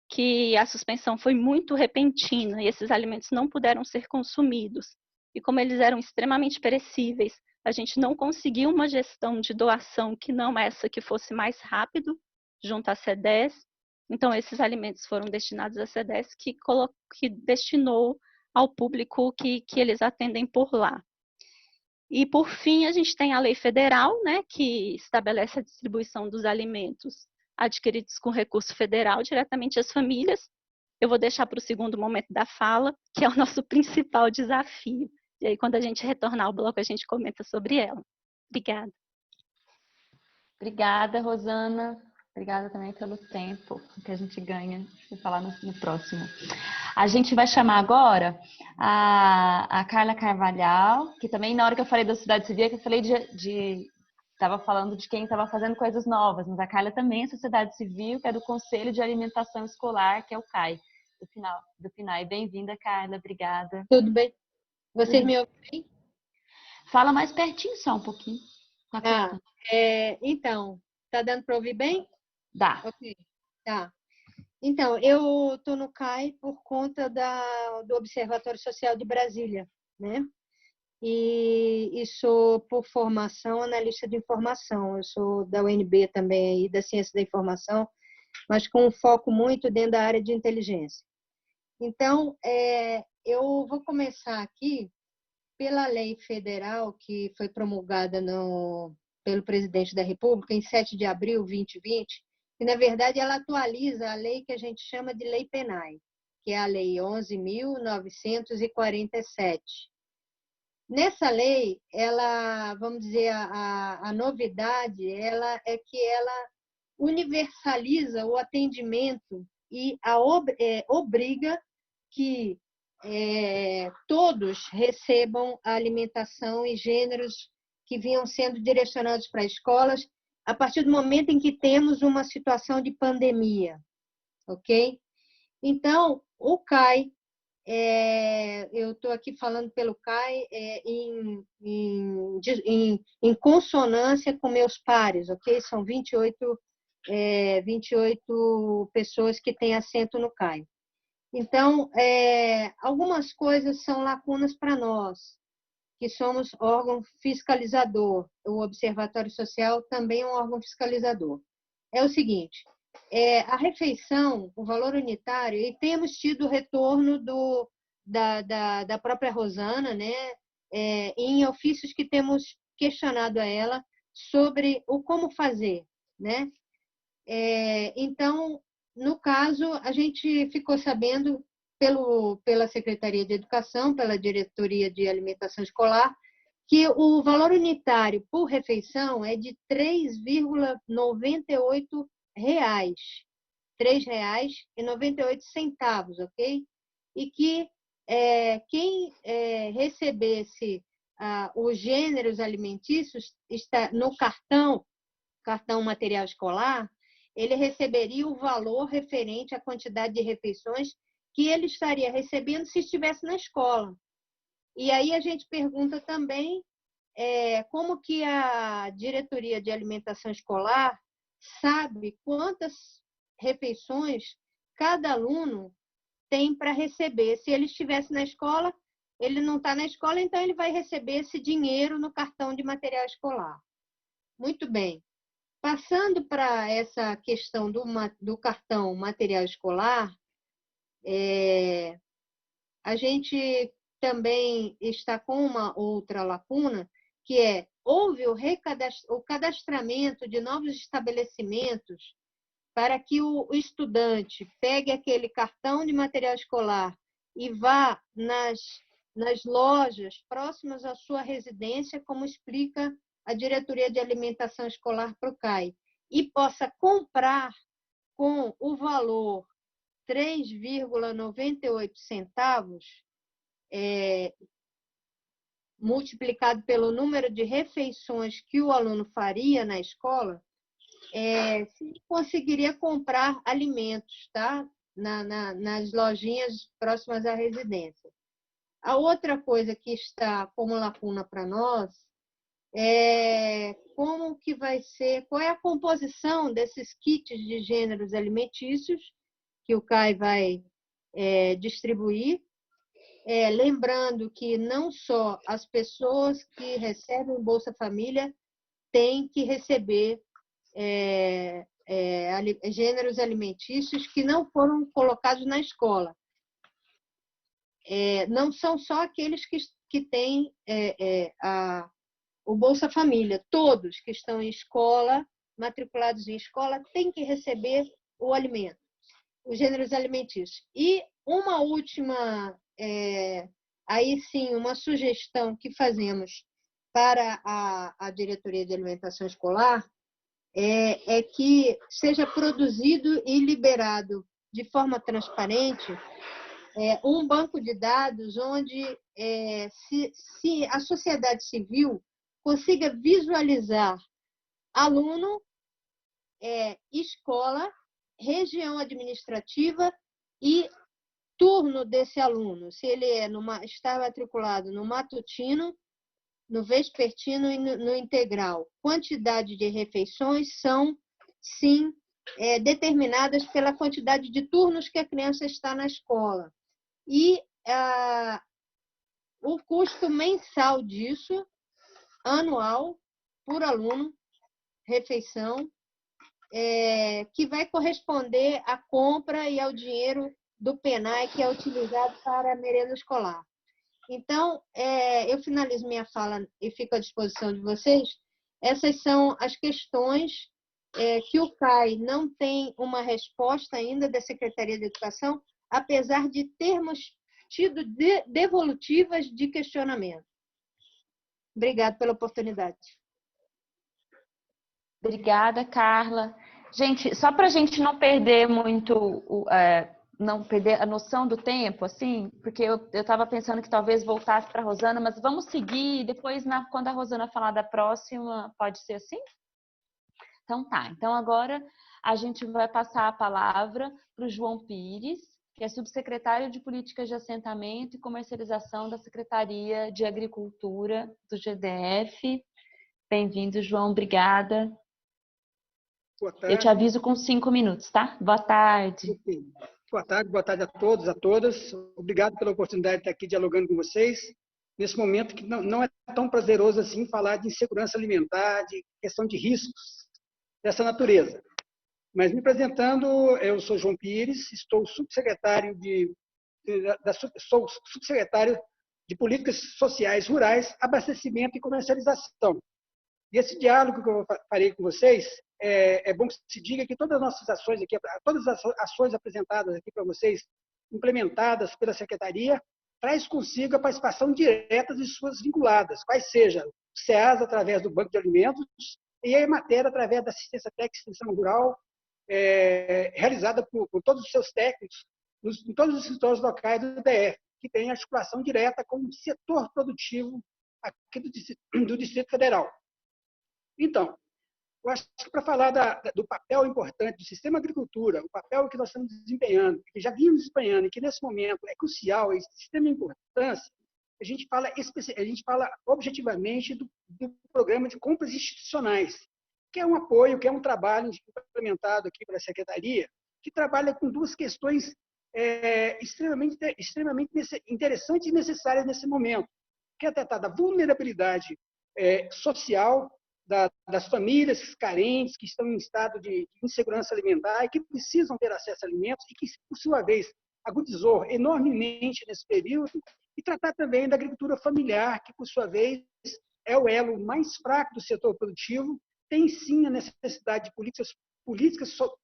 que a suspensão foi muito repentina e esses alimentos não puderam ser consumidos. E como eles eram extremamente perecíveis, a gente não conseguiu uma gestão de doação que não essa que fosse mais rápido, junto à CEDES. Então, esses alimentos foram destinados à CEDES, que destinou ao público que eles atendem por lá. E, por fim, a gente tem a lei federal, né, que estabelece a distribuição dos alimentos adquiridos com recurso federal diretamente às famílias. Eu vou deixar para o segundo momento da fala, que é o nosso principal desafio. E aí, quando a gente retornar ao bloco, a gente comenta sobre ela. Obrigada. Obrigada, Rosana. Obrigada também pelo tempo que a gente ganha de falar no próximo. A gente vai chamar agora a Carla Carvalhal, que também, na hora que eu falei da sociedade civil, que eu falei de estava falando de quem estava fazendo coisas novas, mas a Carla também é sociedade civil, que é do Conselho de Alimentação Escolar, que é o CAI, do PNAE. Bem-vinda, Carla, obrigada. Tudo bem? Vocês me ouvem? Fala mais pertinho só um pouquinho. Então, tá dando para ouvir bem? Dá. Ok, tá. Então, eu estou no CAI por conta do Observatório Social de Brasília, né? E sou, por formação, analista de informação. Eu sou da UNB também, aí, da Ciência da Informação, mas com um foco muito dentro da área de inteligência. Então, eu vou começar aqui pela lei federal que foi promulgada pelo presidente da República em 7 de abril de 2020, e, na verdade, ela atualiza a lei que a gente chama de Lei PNAE, que é a Lei 11.947. Nessa lei, ela, vamos dizer, a novidade é que ela universaliza o atendimento e obriga que todos recebam a alimentação e gêneros que vinham sendo direcionados para escolas a partir do momento em que temos uma situação de pandemia, ok? Então, o CAI, eu estou aqui falando pelo CAI em consonância com meus pares, ok? São 28 pessoas que têm assento no CAI. Então, algumas coisas são lacunas para nós, que somos órgão fiscalizador. O Observatório Social também é um órgão fiscalizador. É o seguinte, a refeição, o valor unitário, e temos tido o retorno da própria Rosana, né, em ofícios que temos questionado a ela sobre o como fazer, né? Então, no caso, a gente ficou sabendo pela Secretaria de Educação, pela Diretoria de Alimentação Escolar, que o valor unitário por refeição é de R$ 3,98. R$ 3,98, ok? E que quem recebesse os gêneros alimentícios no cartão material escolar, ele receberia o valor referente à quantidade de refeições que ele estaria recebendo se estivesse na escola. E aí a gente pergunta também como que a Diretoria de Alimentação Escolar sabe quantas refeições cada aluno tem para receber. Se ele estivesse na escola, ele não está na escola, então ele vai receber esse dinheiro no cartão de material escolar. Muito bem. Passando para essa questão do cartão material escolar, a gente também está com uma outra lacuna, que houve o cadastramento de novos estabelecimentos para que o estudante pegue aquele cartão de material escolar e vá nas lojas próximas à sua residência, como explica a Diretoria de Alimentação Escolar para o CAI, e possa comprar com o valor R$ 3,98, multiplicado pelo número de refeições que o aluno faria na escola, se conseguiria comprar alimentos, tá? Nas lojinhas próximas à residência. A outra coisa que está como lacuna para nós como que vai ser, qual é a composição desses kits de gêneros alimentícios que o CAI vai distribuir. Lembrando que não só as pessoas que recebem Bolsa Família têm que receber gêneros alimentícios que não foram colocados na escola. Não são só aqueles que têm o Bolsa Família. Todos que estão em escola, matriculados em escola, têm que receber o alimento, os gêneros alimentícios. E uma última, aí sim, uma sugestão que fazemos para a Diretoria de Alimentação Escolar é que seja produzido e liberado de forma transparente um banco de dados onde se a sociedade civil consiga visualizar aluno, escola, região administrativa e turno desse aluno, se ele está matriculado no matutino, no vespertino e no integral. Quantidade de refeições são, sim, determinadas pela quantidade de turnos que a criança está na escola. E o custo mensal disso, anual, por aluno, refeição, que vai corresponder à compra e ao dinheiro do PENAE, que é utilizado para a merenda escolar. Então, eu finalizo minha fala e fico à disposição de vocês. Essas são as questões que o CAI não tem uma resposta ainda da Secretaria de Educação, apesar de termos tido devolutivas de questionamento. Obrigada pela oportunidade. Obrigada, Carla. Gente, só para a gente não perder muito, não perder a noção do tempo, assim, porque eu estava pensando que talvez voltasse para a Rosana, mas vamos seguir, depois, quando a Rosana falar da próxima, pode ser assim? Então tá, então agora a gente vai passar a palavra para o João Pires, que é subsecretário de Políticas de Assentamento e Comercialização da Secretaria de Agricultura do GDF. Bem-vindo, João, obrigada. Boa tarde. Eu te aviso com 5 minutos, tá? Boa tarde. Boa tarde a todos, a todas. Obrigado pela oportunidade de estar aqui dialogando com vocês, nesse momento que não é tão prazeroso assim falar de insegurança alimentar, de questão de riscos dessa natureza. Mas me apresentando, eu sou João Pires, sou subsecretário de Políticas Sociais Rurais, Abastecimento e Comercialização. E esse diálogo que eu farei com vocês, é bom que se diga que todas as nossas ações aqui, todas as ações apresentadas aqui para vocês, implementadas pela Secretaria, traz consigo a participação direta de suas vinculadas, quais sejam o SEAS através do Banco de Alimentos e a Emater através da assistência técnica e extensão rural, realizada por todos os seus técnicos em todos os escritórios locais do DF, que tem articulação direta com o setor produtivo aqui do Distrito Federal. Então, eu acho que para falar do papel importante do sistema agricultura, o papel que nós estamos desempenhando, que já vimos desempenhando e que nesse momento é crucial, é de extrema importância, a gente fala objetivamente do programa de compras institucionais, que é um apoio, que é um trabalho implementado aqui pela Secretaria, que trabalha com duas questões extremamente interessantes e necessárias nesse momento, que é tratar da vulnerabilidade social das famílias carentes que estão em estado de insegurança alimentar e que precisam ter acesso a alimentos e que, por sua vez, agudizou enormemente nesse período, e tratar também da agricultura familiar, que, por sua vez, é o elo mais fraco do setor produtivo, tem sim a necessidade de políticas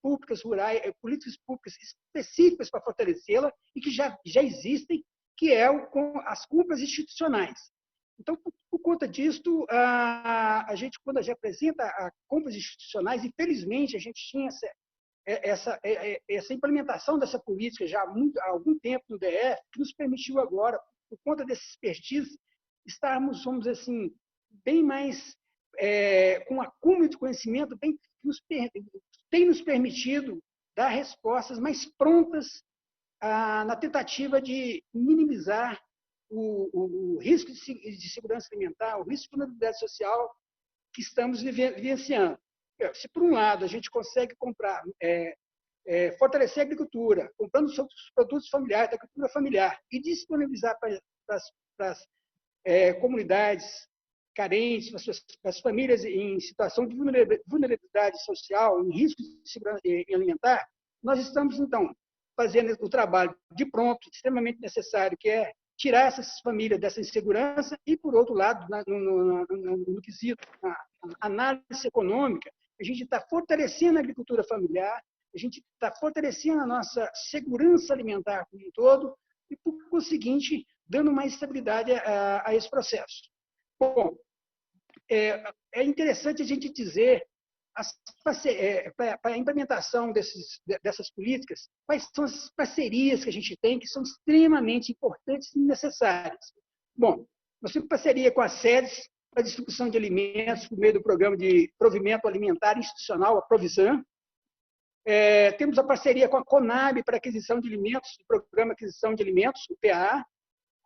públicas rurais, políticas públicas específicas para fortalecê-la e que já existem, que com as compras institucionais. Então, por conta disso, a gente, quando a gente apresenta compras institucionais, infelizmente, a gente tinha essa implementação dessa política já há algum tempo no DF, que nos permitiu agora, por conta desse expertise, estarmos, vamos dizer assim, bem mais, com um acúmulo de conhecimento, tem nos permitido dar respostas mais prontas na tentativa de minimizar o risco de segurança alimentar, o risco de vulnerabilidade social que estamos vivenciando. Se, por um lado, a gente consegue fortalecer a agricultura, comprando os produtos familiares, da agricultura familiar, e disponibilizar para as comunidades carentes, para as famílias em situação de vulnerabilidade social, em risco de segurança alimentar, nós estamos, então, fazendo o trabalho de pronto, extremamente necessário, que é tirar essas famílias dessa insegurança e, por outro lado, no quesito, na análise econômica, a gente está fortalecendo a agricultura familiar, a gente está fortalecendo a nossa segurança alimentar como um todo e, por conseguinte, dando mais estabilidade a esse processo. Bom, é interessante a gente dizer, para a implementação dessas políticas, quais são as parcerias que a gente tem que são extremamente importantes e necessárias. Bom, nós temos parceria com as SEDES, para a distribuição de alimentos por meio do Programa de Provimento Alimentar Institucional, a Provisan. Temos a parceria com a Conab para aquisição de alimentos, o Programa de Aquisição de Alimentos, o PA.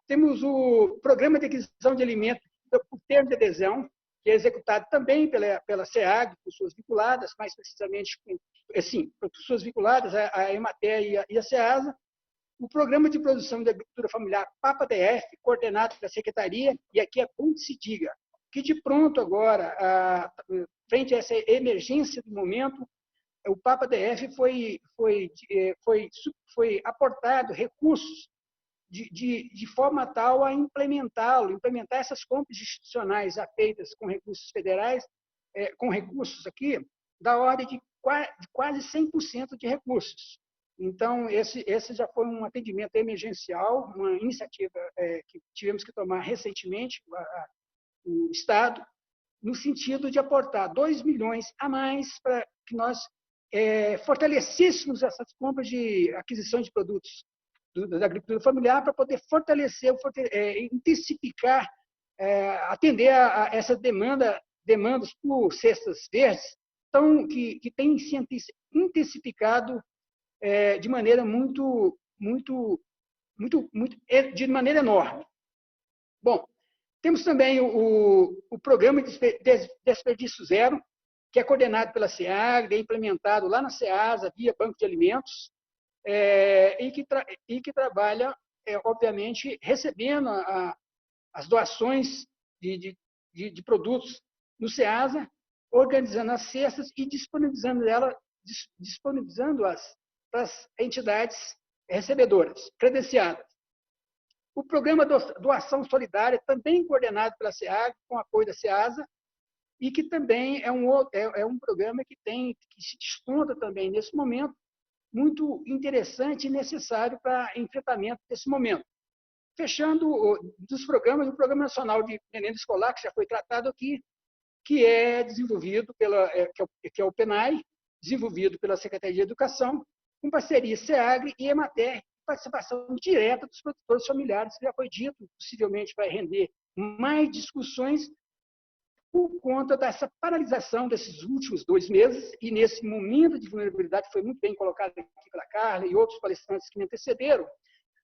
Temos o Programa de Aquisição de Alimentos por termo de adesão, que é executado também pela SEAG, por suas vinculadas, mais precisamente, por suas vinculadas, a Emater e a SEASA. O Programa de Produção de Agricultura Familiar, PAPA-DF, coordenado pela Secretaria, e aqui é bom que se diga que, de pronto agora, frente a essa emergência do momento, o PAPA-DF foi aportado recursos de forma tal a implementar essas compras institucionais já feitas com recursos federais, com recursos aqui da ordem de quase 100% de recursos. Então, esse já foi um atendimento emergencial, uma iniciativa que tivemos que tomar recentemente, o Estado, no sentido de aportar 2 milhões a mais para que nós fortalecêssemos essas compras de aquisição de produtos da agricultura familiar para poder fortalecer, intensificar, atender a essa demandas por cestas verdes, então, que tem se intensificado de maneira de maneira enorme. Bom, temos também o Programa de Desperdício Zero, que é coordenado pela SEAG, é implementado lá na SEASA, via Banco de Alimentos, e que trabalha, obviamente, recebendo as doações de produtos no SEASA, organizando as cestas e disponibilizando-as para as entidades recebedoras, credenciadas. O Programa Doação Solidária, também coordenado pela SEAG, com apoio da SEASA, e que também é um programa que se desponta também nesse momento, muito interessante e necessário para enfrentamento desse momento. Fechando dos programas, o Programa Nacional de Merenda Escolar, que já foi tratado aqui, que é desenvolvido que é o PENAI, desenvolvido pela Secretaria de Educação, com parceria SEAGRE e Emater, participação direta dos produtores familiares, que já foi dito, possivelmente vai render mais discussões por conta dessa paralisação desses últimos 2 meses e nesse momento de vulnerabilidade, que foi muito bem colocado aqui pela Carla e outros palestrantes que me antecederam,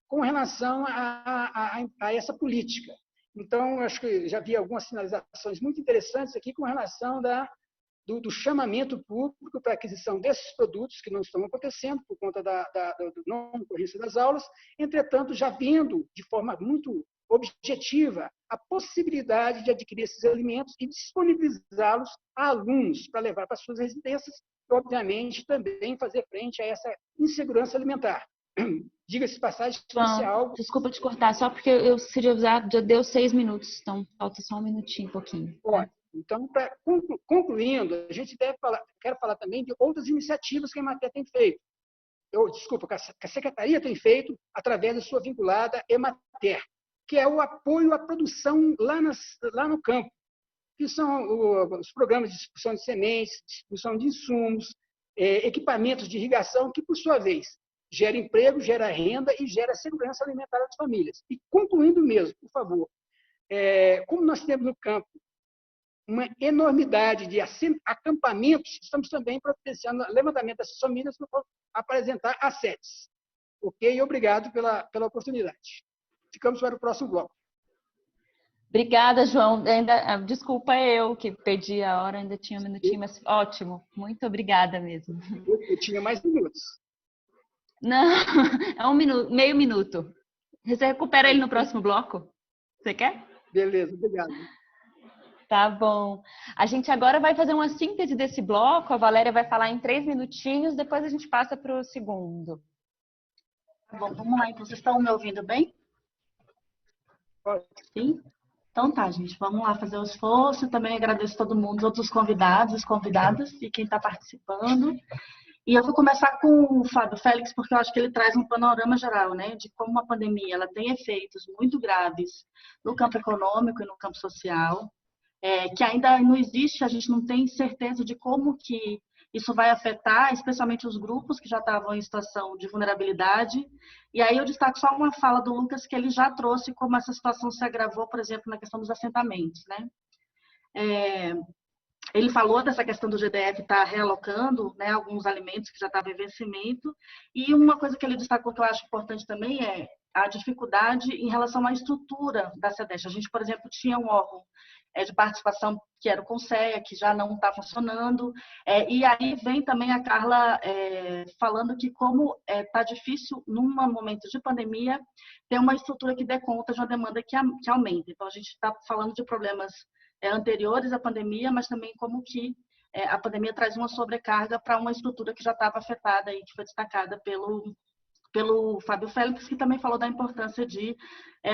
com relação a essa política. Então, acho que já vi algumas sinalizações muito interessantes aqui com relação do chamamento público para a aquisição desses produtos que não estão acontecendo por conta do não ocorrência das aulas, entretanto, já vendo de forma muito objetiva a possibilidade de adquirir esses alimentos e disponibilizá-los a alunos para levar para suas residências e, obviamente, também fazer frente a essa insegurança alimentar. Diga-se de passagem, isso é algo... Desculpa te cortar, só porque eu preciso avisar, já deu 6 minutos, então falta só um minutinho, um pouquinho. Pode. Então, concluindo, a gente quero falar também de outras iniciativas que a Emater tem feito. Que a Secretaria tem feito através da sua vinculada Emater, que é o apoio à produção lá no campo, que são os programas de distribuição de sementes, distribuição de insumos, equipamentos de irrigação, que, por sua vez, gera emprego, gera renda e gera segurança alimentar das famílias. E concluindo mesmo, por favor, como nós temos no campo uma enormidade de acampamentos, estamos também providenciando o levantamento dessas famílias para apresentar as sedes. Ok? Obrigado pela oportunidade. Ficamos para o próximo bloco. Obrigada, João. Desculpa eu que perdi a hora, ainda tinha um minutinho, mas ótimo. Muito obrigada mesmo. Eu tinha mais minutos. Não, é 1 minuto, meio minuto. Você recupera ele no próximo bloco? Você quer? Beleza, obrigado. Tá bom. A gente agora vai fazer uma síntese desse bloco. A Valéria vai falar em 3 minutinhos, depois a gente passa para o segundo. Tá bom, vamos lá. Então, vocês estão me ouvindo bem? Pode. Sim? Então tá, gente. Vamos lá fazer o esforço. Também agradeço todo mundo, outros convidados, as convidadas e quem está participando. E eu vou começar com o Fábio Félix, porque eu acho que ele traz um panorama geral, né, de como a pandemia ela tem efeitos muito graves no campo econômico e no campo social. Que ainda não existe, a gente não tem certeza de como que isso vai afetar, especialmente os grupos que já estavam em situação de vulnerabilidade. E aí eu destaco só uma fala do Lucas, que ele já trouxe como essa situação se agravou, por exemplo, na questão dos assentamentos, né? Ele falou dessa questão do GDF estar realocando, né, alguns alimentos que já estavam em vencimento. E uma coisa que ele destacou que eu acho importante também é a dificuldade em relação à estrutura da SEDEST. A gente, por exemplo, tinha um órgão de participação que era o CONSEA, que já não está funcionando. E aí vem também a Carla falando que como está difícil, num momento de pandemia, ter uma estrutura que dê conta de uma demanda que aumenta. Então, a gente está falando de problemas anteriores à pandemia, mas também como que a pandemia traz uma sobrecarga para uma estrutura que já estava afetada e que foi destacada pelo Fábio Félix, que também falou da importância de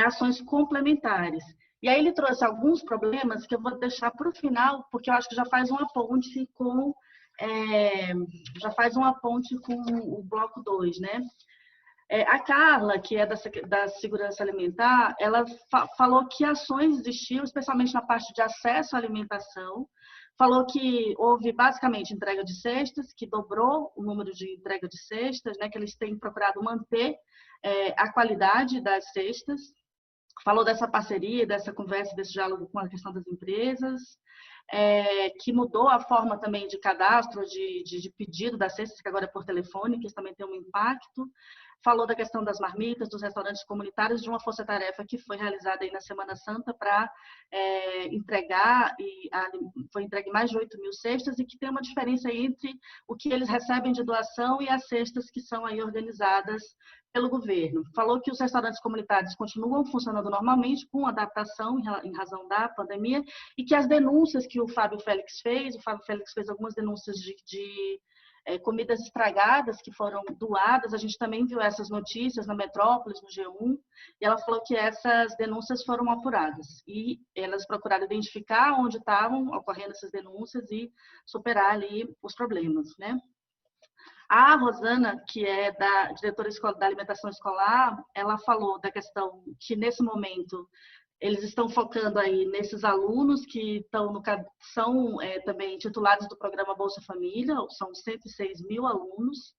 ações complementares. E aí ele trouxe alguns problemas que eu vou deixar para o final, porque eu acho que já faz uma ponte com o bloco 2, né? A Carla, que é da segurança alimentar, ela falou que ações existiam, especialmente na parte de acesso à alimentação. Falou que houve basicamente entrega de cestas, que dobrou o número de entrega de cestas, né, que eles têm procurado manter a qualidade das cestas. Falou dessa parceria, dessa conversa, desse diálogo com a questão das empresas, que mudou a forma também de cadastro, de pedido das cestas, que agora é por telefone, que isso também tem um impacto. Falou da questão das marmitas, dos restaurantes comunitários, de uma força-tarefa que foi realizada aí na Semana Santa para entregar, foi entregue mais de 8 mil cestas, e que tem uma diferença entre o que eles recebem de doação e as cestas que são aí organizadas pelo governo. Falou que os restaurantes comunitários continuam funcionando normalmente, com adaptação em razão da pandemia, e que as denúncias que o Fábio Félix fez algumas denúncias de comidas estragadas que foram doadas. A gente também viu essas notícias na Metrópolis, no G1, e ela falou que essas denúncias foram apuradas e elas procuraram identificar onde estavam ocorrendo essas denúncias e superar ali os problemas, né? A Rosana, que é da diretora da alimentação escolar, ela falou da questão que nesse momento eles estão focando aí nesses alunos que são também titulares do programa Bolsa Família, são 106 mil alunos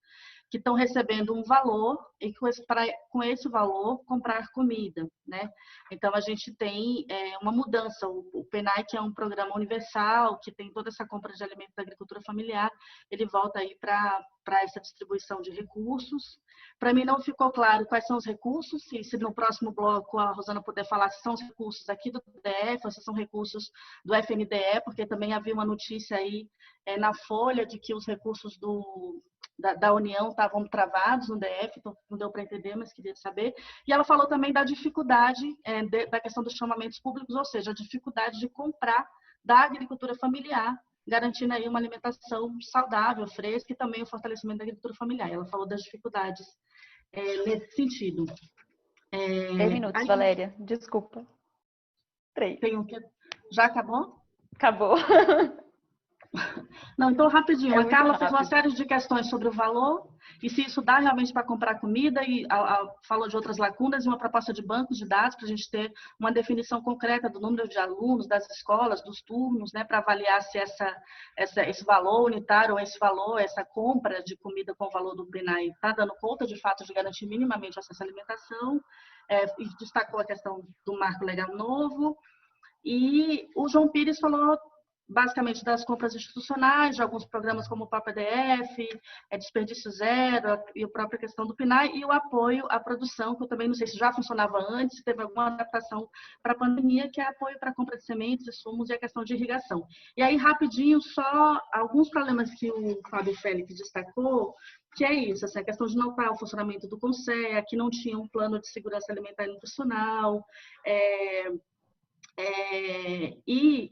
que estão recebendo um valor e com esse valor comprar comida, né? Então a gente tem uma mudança. O PENAI, que é um programa universal que tem toda essa compra de alimentos da agricultura familiar, ele volta aí para essa distribuição de recursos. Para mim não ficou claro quais são os recursos, se no próximo bloco a Rosana puder falar se são os recursos aqui do DF ou se são recursos do FNDE, porque também havia uma notícia aí na Folha de que os recursos da União estavam travados no DF, então não deu para entender, mas queria saber. E ela falou também da dificuldade da questão dos chamamentos públicos, ou seja, a dificuldade de comprar da agricultura familiar, garantindo aí uma alimentação saudável, fresca, e também o fortalecimento da agricultura familiar. Ela falou das dificuldades nesse sentido. 10 minutos, Valéria. Desculpa. 3. Já acabou? Acabou. Não, então rapidinho. A Carla fez uma rápido. série de questões sobre o valor e se isso dá realmente para comprar comida, e falou de outras lacunas e uma proposta de bancos de dados para a gente ter uma definição concreta do número de alunos, das escolas, dos turnos, né, para avaliar se esse valor unitário ou essa compra de comida com o valor do PENAI está dando conta de fato de garantir minimamente o acesso à alimentação. E destacou a questão do marco legal novo. E o João Pires falou basicamente das compras institucionais, de alguns programas como o PAPDF, Desperdício Zero, e a própria questão do PNAE, e o apoio à produção, que eu também não sei se já funcionava antes, teve alguma adaptação para a pandemia, que é apoio para a compra de sementes, insumos e a questão de irrigação. E aí, rapidinho, só alguns problemas que o Fábio Félix destacou, que é isso, assim, a questão de não estar o funcionamento do CONSEA, que não tinha um plano de segurança alimentar e nutricional, e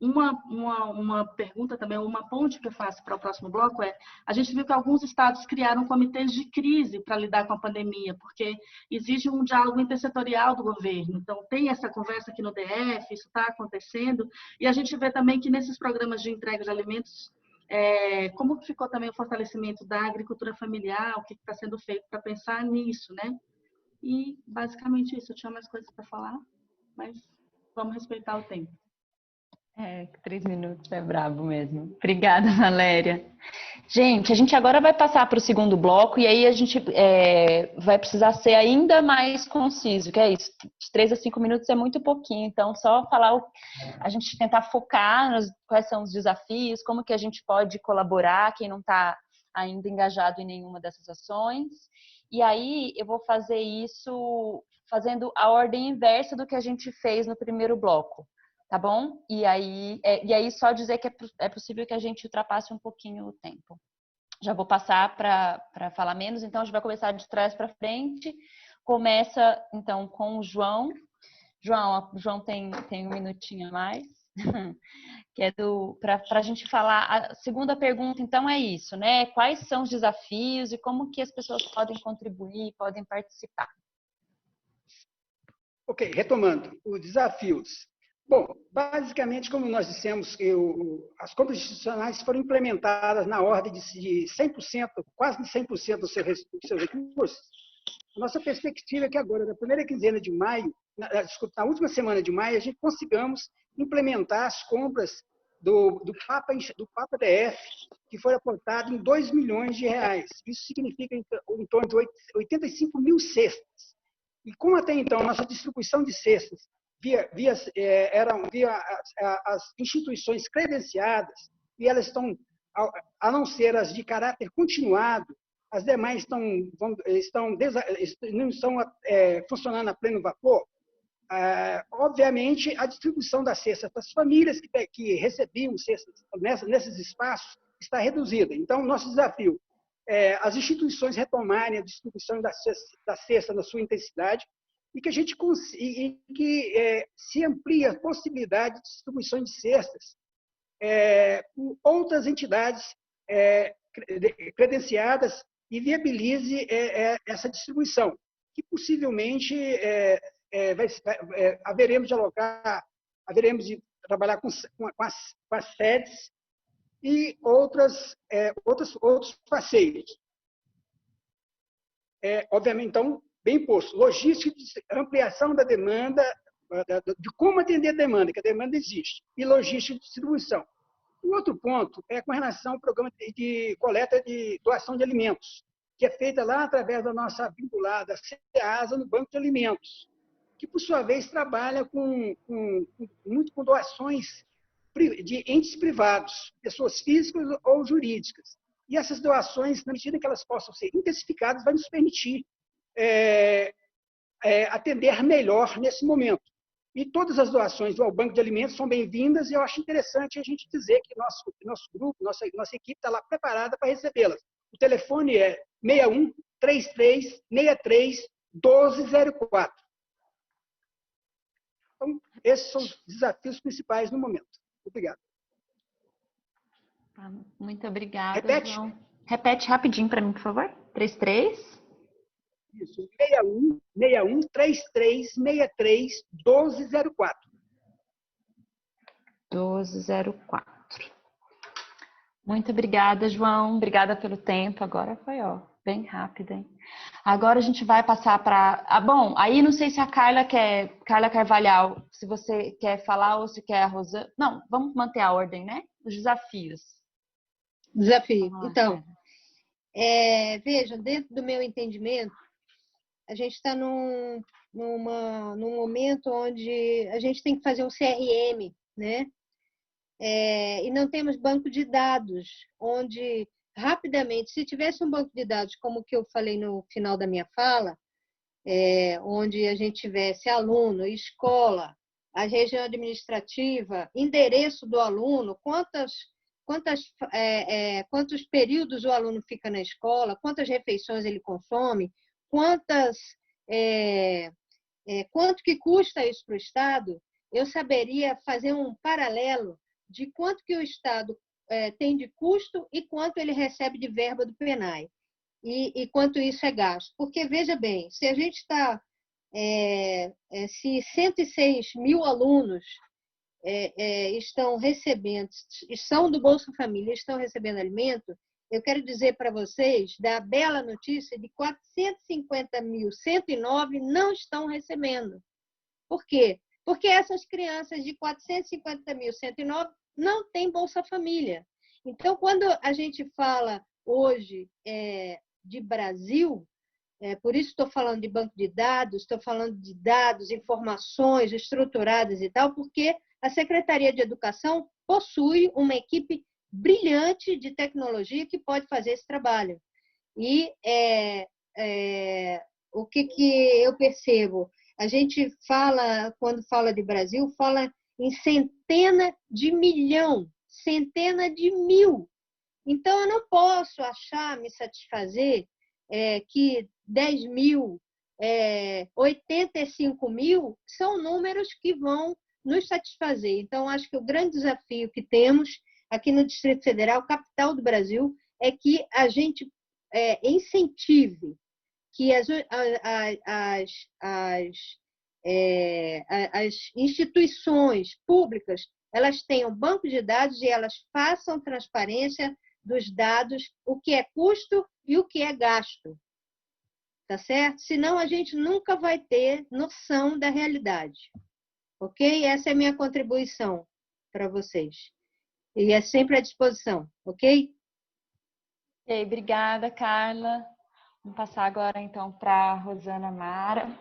uma pergunta também, uma ponte que eu faço para o próximo bloco a gente viu que alguns estados criaram comitês de crise para lidar com a pandemia, porque exige um diálogo intersetorial do governo. Então, tem essa conversa aqui no DF, isso está acontecendo, e a gente vê também que nesses programas de entrega de alimentos, como que ficou também o fortalecimento da agricultura familiar, o que está sendo feito para pensar nisso, né? E, basicamente, isso. Eu tinha mais coisas para falar, mas vamos respeitar o tempo. 3 minutos é brabo mesmo. Obrigada, Valéria. Gente, a gente agora vai passar para o segundo bloco e aí a gente vai precisar ser ainda mais conciso, que é isso, de 3 a 5 minutos é muito pouquinho, então só falar, a gente tentar focar nos quais são os desafios, como que a gente pode colaborar, quem não está ainda engajado em nenhuma dessas ações, e aí eu vou fazer isso fazendo a ordem inversa do que a gente fez no primeiro bloco. Tá bom? E aí só dizer que é possível que a gente ultrapasse um pouquinho o tempo. Já vou passar para falar menos, então a gente vai começar de trás para frente. Começa, então, com o João tem um minutinho a mais, que é para a gente falar. A segunda pergunta, então, é isso, né? Quais são os desafios e como que as pessoas podem contribuir, podem participar? Ok, retomando, os desafios. Bom, basicamente, como nós dissemos, as compras institucionais foram implementadas na ordem de 100%, quase 100% dos seus recursos. A nossa perspectiva é que agora, na primeira quinzena de maio, na última semana de maio, a gente consigamos implementar as compras do Papa DF, que foi aportado em R$2 milhões. Isso significa em torno de 85 mil cestas. E como até então a nossa distribuição de cestas eram via as instituições credenciadas, e elas estão, a não ser as de caráter continuado, as demais não estão funcionando a pleno vapor. Obviamente, a distribuição das cestas para as famílias que recebiam cestas nesses espaços está reduzida. Então, nosso desafio é as instituições retomarem a distribuição da cesta na sua intensidade, e que a gente se amplie a possibilidade de distribuição de cestas por outras entidades credenciadas e viabilize essa distribuição, que possivelmente haveremos de trabalhar com as sedes e outros parceiros. Obviamente, então, bem posto, logística de ampliação da demanda, de como atender a demanda, que a demanda existe, e logística de distribuição. O outro ponto é com relação ao programa de coleta de doação de alimentos, que é feita lá através da nossa vinculada CEASA no Banco de Alimentos, que, por sua vez, trabalha muito com doações de entes privados, pessoas físicas ou jurídicas. E essas doações, na medida que elas possam ser intensificadas, vai nos permitir atender melhor nesse momento. E todas as doações ao Banco de Alimentos são bem-vindas, e eu acho interessante a gente dizer que nosso grupo, nossa equipe está lá preparada para recebê-las. O telefone é 61 33 63 1204. Então, esses são os desafios principais no momento. Obrigado. Muito obrigada, Repete? João. Repete rapidinho para mim, por favor. 33? Isso, 61 33 63 1204. 1204. Muito obrigada, João. Obrigada pelo tempo. Agora foi, bem rápido, hein? Agora a gente vai passar para... bom, aí não sei se a Carla Carvalhal, se você quer falar ou se quer a Rosana. Não, vamos manter a ordem, né? Os desafios. Desafio. Então, vejam, dentro do meu entendimento, a gente está num momento onde a gente tem que fazer um CRM, né? E não temos banco de dados, onde rapidamente, se tivesse um banco de dados como o que eu falei no final da minha fala, onde a gente tivesse aluno, escola, a região administrativa, endereço do aluno, quantos períodos o aluno fica na escola, quantas refeições ele consome, quanto que custa isso para o Estado, eu saberia fazer um paralelo de quanto que o Estado tem de custo e quanto ele recebe de verba do PNAE, e quanto isso é gasto. Porque, veja bem, se a gente está... se 106 mil alunos estão recebendo, são do Bolsa Família, estão recebendo alimento, eu quero dizer para vocês da bela notícia de 450.109 não estão recebendo. Por quê? Porque essas crianças de 450.109 não têm Bolsa Família. Então, quando a gente fala hoje de Brasil, por isso estou falando de banco de dados, estou falando de dados, informações estruturadas e tal, porque a Secretaria de Educação possui uma equipe brilhante de tecnologia que pode fazer esse trabalho. E o que eu percebo? A gente fala, quando fala de Brasil, fala em centena de milhão, centena de mil. Então, eu não posso me satisfazer que 10 mil, 85 mil são números que vão nos satisfazer. Então, acho que o grande desafio que temos aqui no Distrito Federal, capital do Brasil, é que a gente incentive que as instituições públicas elas tenham banco de dados e elas façam transparência dos dados, o que é custo e o que é gasto. Tá certo? Senão a gente nunca vai ter noção da realidade. Ok? Essa é a minha contribuição para vocês. E é sempre à disposição, ok? Ok, obrigada, Carla. Vamos passar agora, então, para a Rosana Mara.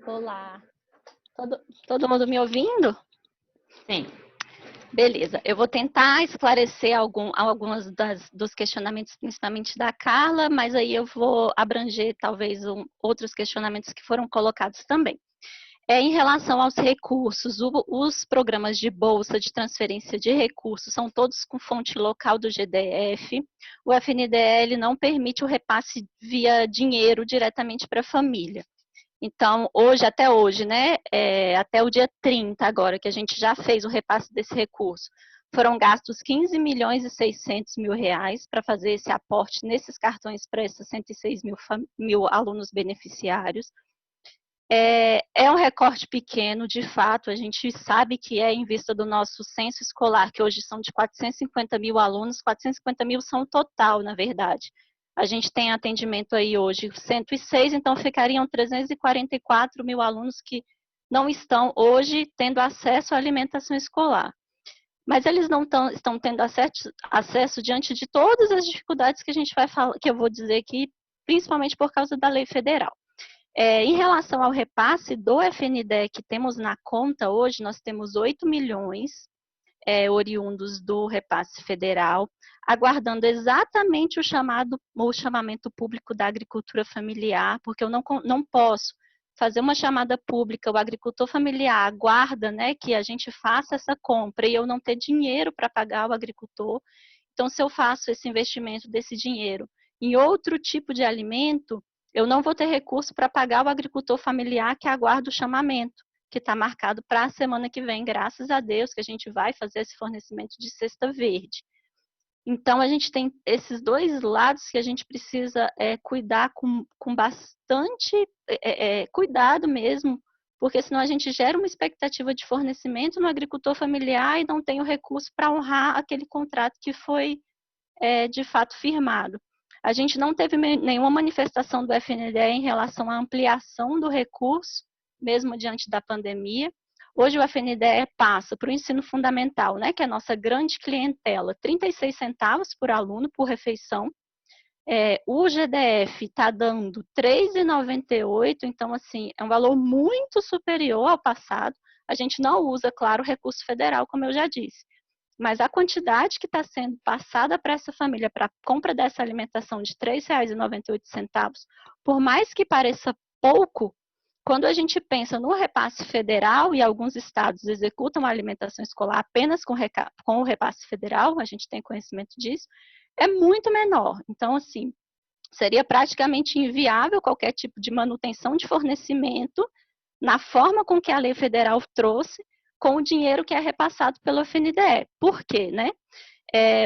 Olá. Todo mundo me ouvindo? Sim. Beleza. Eu vou tentar esclarecer alguns dos questionamentos, principalmente da Carla, mas aí eu vou abranger, talvez, outros questionamentos que foram colocados também. Em relação aos recursos, os programas de bolsa de transferência de recursos são todos com fonte local do GDF. O FNDE não permite o repasse via dinheiro diretamente para a família. Então, até hoje, né, até o dia 30 agora, que a gente já fez o repasse desse recurso, foram gastos 15 milhões e 600 mil reais para fazer esse aporte nesses cartões para esses 106 mil alunos beneficiários. É um recorte pequeno, de fato, a gente sabe que em vista do nosso censo escolar, que hoje são de 450 mil alunos, 450 mil são o total, na verdade. A gente tem atendimento aí hoje 106, então ficariam 344 mil alunos que não estão hoje tendo acesso à alimentação escolar. Mas eles não estão tendo acesso diante de todas as dificuldades que a gente vai falar, que eu vou dizer aqui, principalmente por causa da lei federal. Em relação ao repasse do FNDE que temos na conta hoje, nós temos 8 milhões oriundos do repasse federal, aguardando exatamente o chamamento público da agricultura familiar, porque eu não posso fazer uma chamada pública, o agricultor familiar aguarda, né, que a gente faça essa compra e eu não ter dinheiro para pagar o agricultor. Então, se eu faço esse investimento desse dinheiro em outro tipo de alimento, eu não vou ter recurso para pagar o agricultor familiar que aguarda o chamamento, que está marcado para a semana que vem, graças a Deus, que a gente vai fazer esse fornecimento de cesta verde. Então, a gente tem esses dois lados que a gente precisa cuidar com bastante cuidado mesmo, porque senão a gente gera uma expectativa de fornecimento no agricultor familiar e não tem o recurso para honrar aquele contrato que foi, de fato, firmado. A gente não teve nenhuma manifestação do FNDE em relação à ampliação do recurso, mesmo diante da pandemia. Hoje o FNDE passa para o ensino fundamental, né, que é a nossa grande clientela, 36 centavos por aluno por refeição. O GDF está dando R$ 3,98, então, assim, é um valor muito superior ao passado. A gente não usa, claro, o recurso federal, como eu já disse. Mas a quantidade que está sendo passada para essa família para a compra dessa alimentação de R$ 3,98, por mais que pareça pouco, quando a gente pensa no repasse federal, e alguns estados executam a alimentação escolar apenas com o repasse federal, a gente tem conhecimento disso, é muito menor. Então, assim, seria praticamente inviável qualquer tipo de manutenção de fornecimento na forma com que a lei federal trouxe, com o dinheiro que é repassado pelo FNDE. Por quê, né?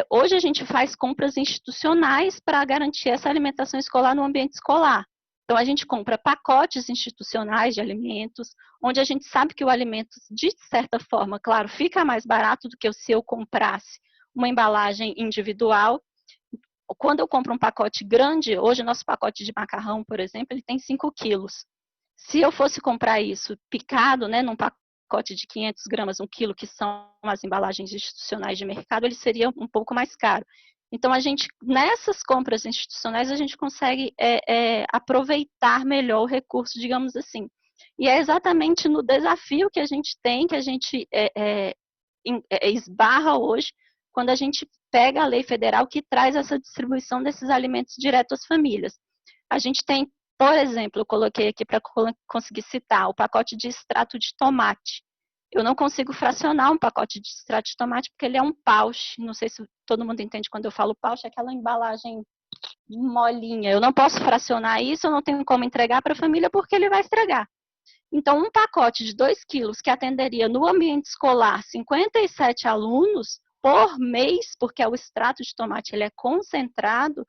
Hoje a gente faz compras institucionais para garantir essa alimentação escolar no ambiente escolar. Então, a gente compra pacotes institucionais de alimentos, onde a gente sabe que o alimento, de certa forma, claro, fica mais barato do que se eu comprasse uma embalagem individual. Quando eu compro um pacote grande, hoje o nosso pacote de macarrão, por exemplo, ele tem 5 quilos. Se eu fosse comprar isso picado, né, num pacote pacote de 500 gramas, 1 quilo, que são as embalagens institucionais de mercado, ele seria um pouco mais caro. Então, nessas compras institucionais, a gente consegue aproveitar melhor o recurso, digamos assim. E é exatamente no desafio que a gente tem, que a gente esbarra hoje, quando a gente pega a lei federal que traz essa distribuição desses alimentos direto às famílias. A gente tem, por exemplo, eu coloquei aqui para conseguir citar, o pacote de extrato de tomate. Eu não consigo fracionar um pacote de extrato de tomate porque ele é um pouch. Não sei se todo mundo entende quando eu falo pouch, é aquela embalagem molinha. Eu não posso fracionar isso, eu não tenho como entregar para a família porque ele vai estragar. Então, um pacote de 2 quilos que atenderia no ambiente escolar 57 alunos por mês, porque o extrato de tomate ele é concentrado,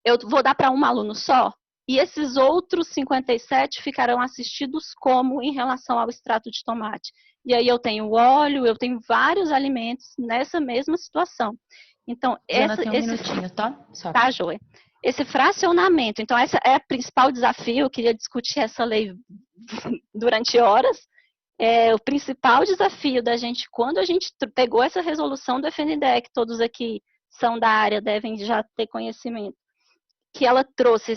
eu vou dar para um aluno só? E esses outros 57 ficarão assistidos como em relação ao extrato de tomate? E aí eu tenho óleo, eu tenho vários alimentos nessa mesma situação. Então, minutinho, tá? Tá, Joia. Esse fracionamento, então esse é o principal desafio, eu queria discutir essa lei durante horas. O principal desafio da gente, quando a gente pegou essa resolução do FNDE, que todos aqui são da área, devem já ter conhecimento, que ela trouxe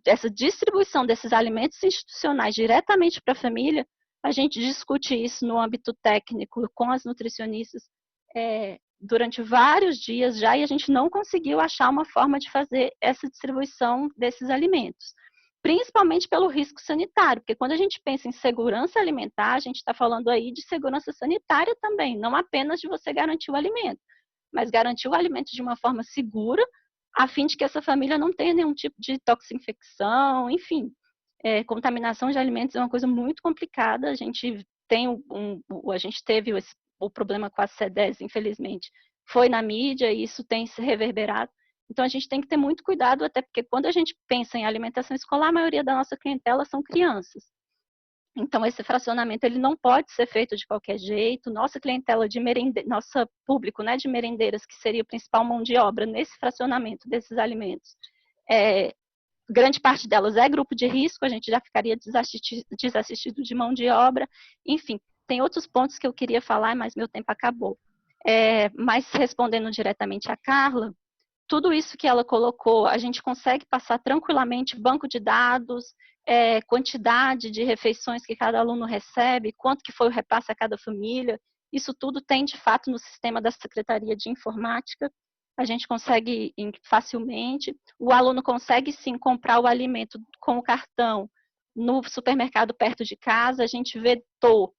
essa distribuição desses alimentos institucionais diretamente para a família, a gente discute isso no âmbito técnico com as nutricionistas durante vários dias já, e a gente não conseguiu achar uma forma de fazer essa distribuição desses alimentos, principalmente pelo risco sanitário, porque quando a gente pensa em segurança alimentar, a gente está falando aí de segurança sanitária também, não apenas de você garantir o alimento, mas garantir o alimento de uma forma segura, a fim de que essa família não tenha nenhum tipo de toxinfecção, enfim. Contaminação de alimentos é uma coisa muito complicada, a gente teve o problema com a C10, infelizmente, foi na mídia e isso tem se reverberado. Então, a gente tem que ter muito cuidado, até porque quando a gente pensa em alimentação escolar, a maioria da nossa clientela são crianças. Então, esse fracionamento ele não pode ser feito de qualquer jeito. Nossa clientela nosso público, né, de merendeiras, que seria a principal mão de obra nesse fracionamento desses alimentos, grande parte delas é grupo de risco, a gente já ficaria desassistido de mão de obra. Enfim, tem outros pontos que eu queria falar, mas meu tempo acabou. Mas respondendo diretamente a Carla, tudo isso que ela colocou, a gente consegue passar tranquilamente banco de dados, quantidade de refeições que cada aluno recebe, quanto que foi o repasse a cada família, isso tudo tem de fato no sistema da Secretaria de Informática, a gente consegue facilmente, o aluno consegue sim comprar o alimento com o cartão no supermercado perto de casa, a gente vetou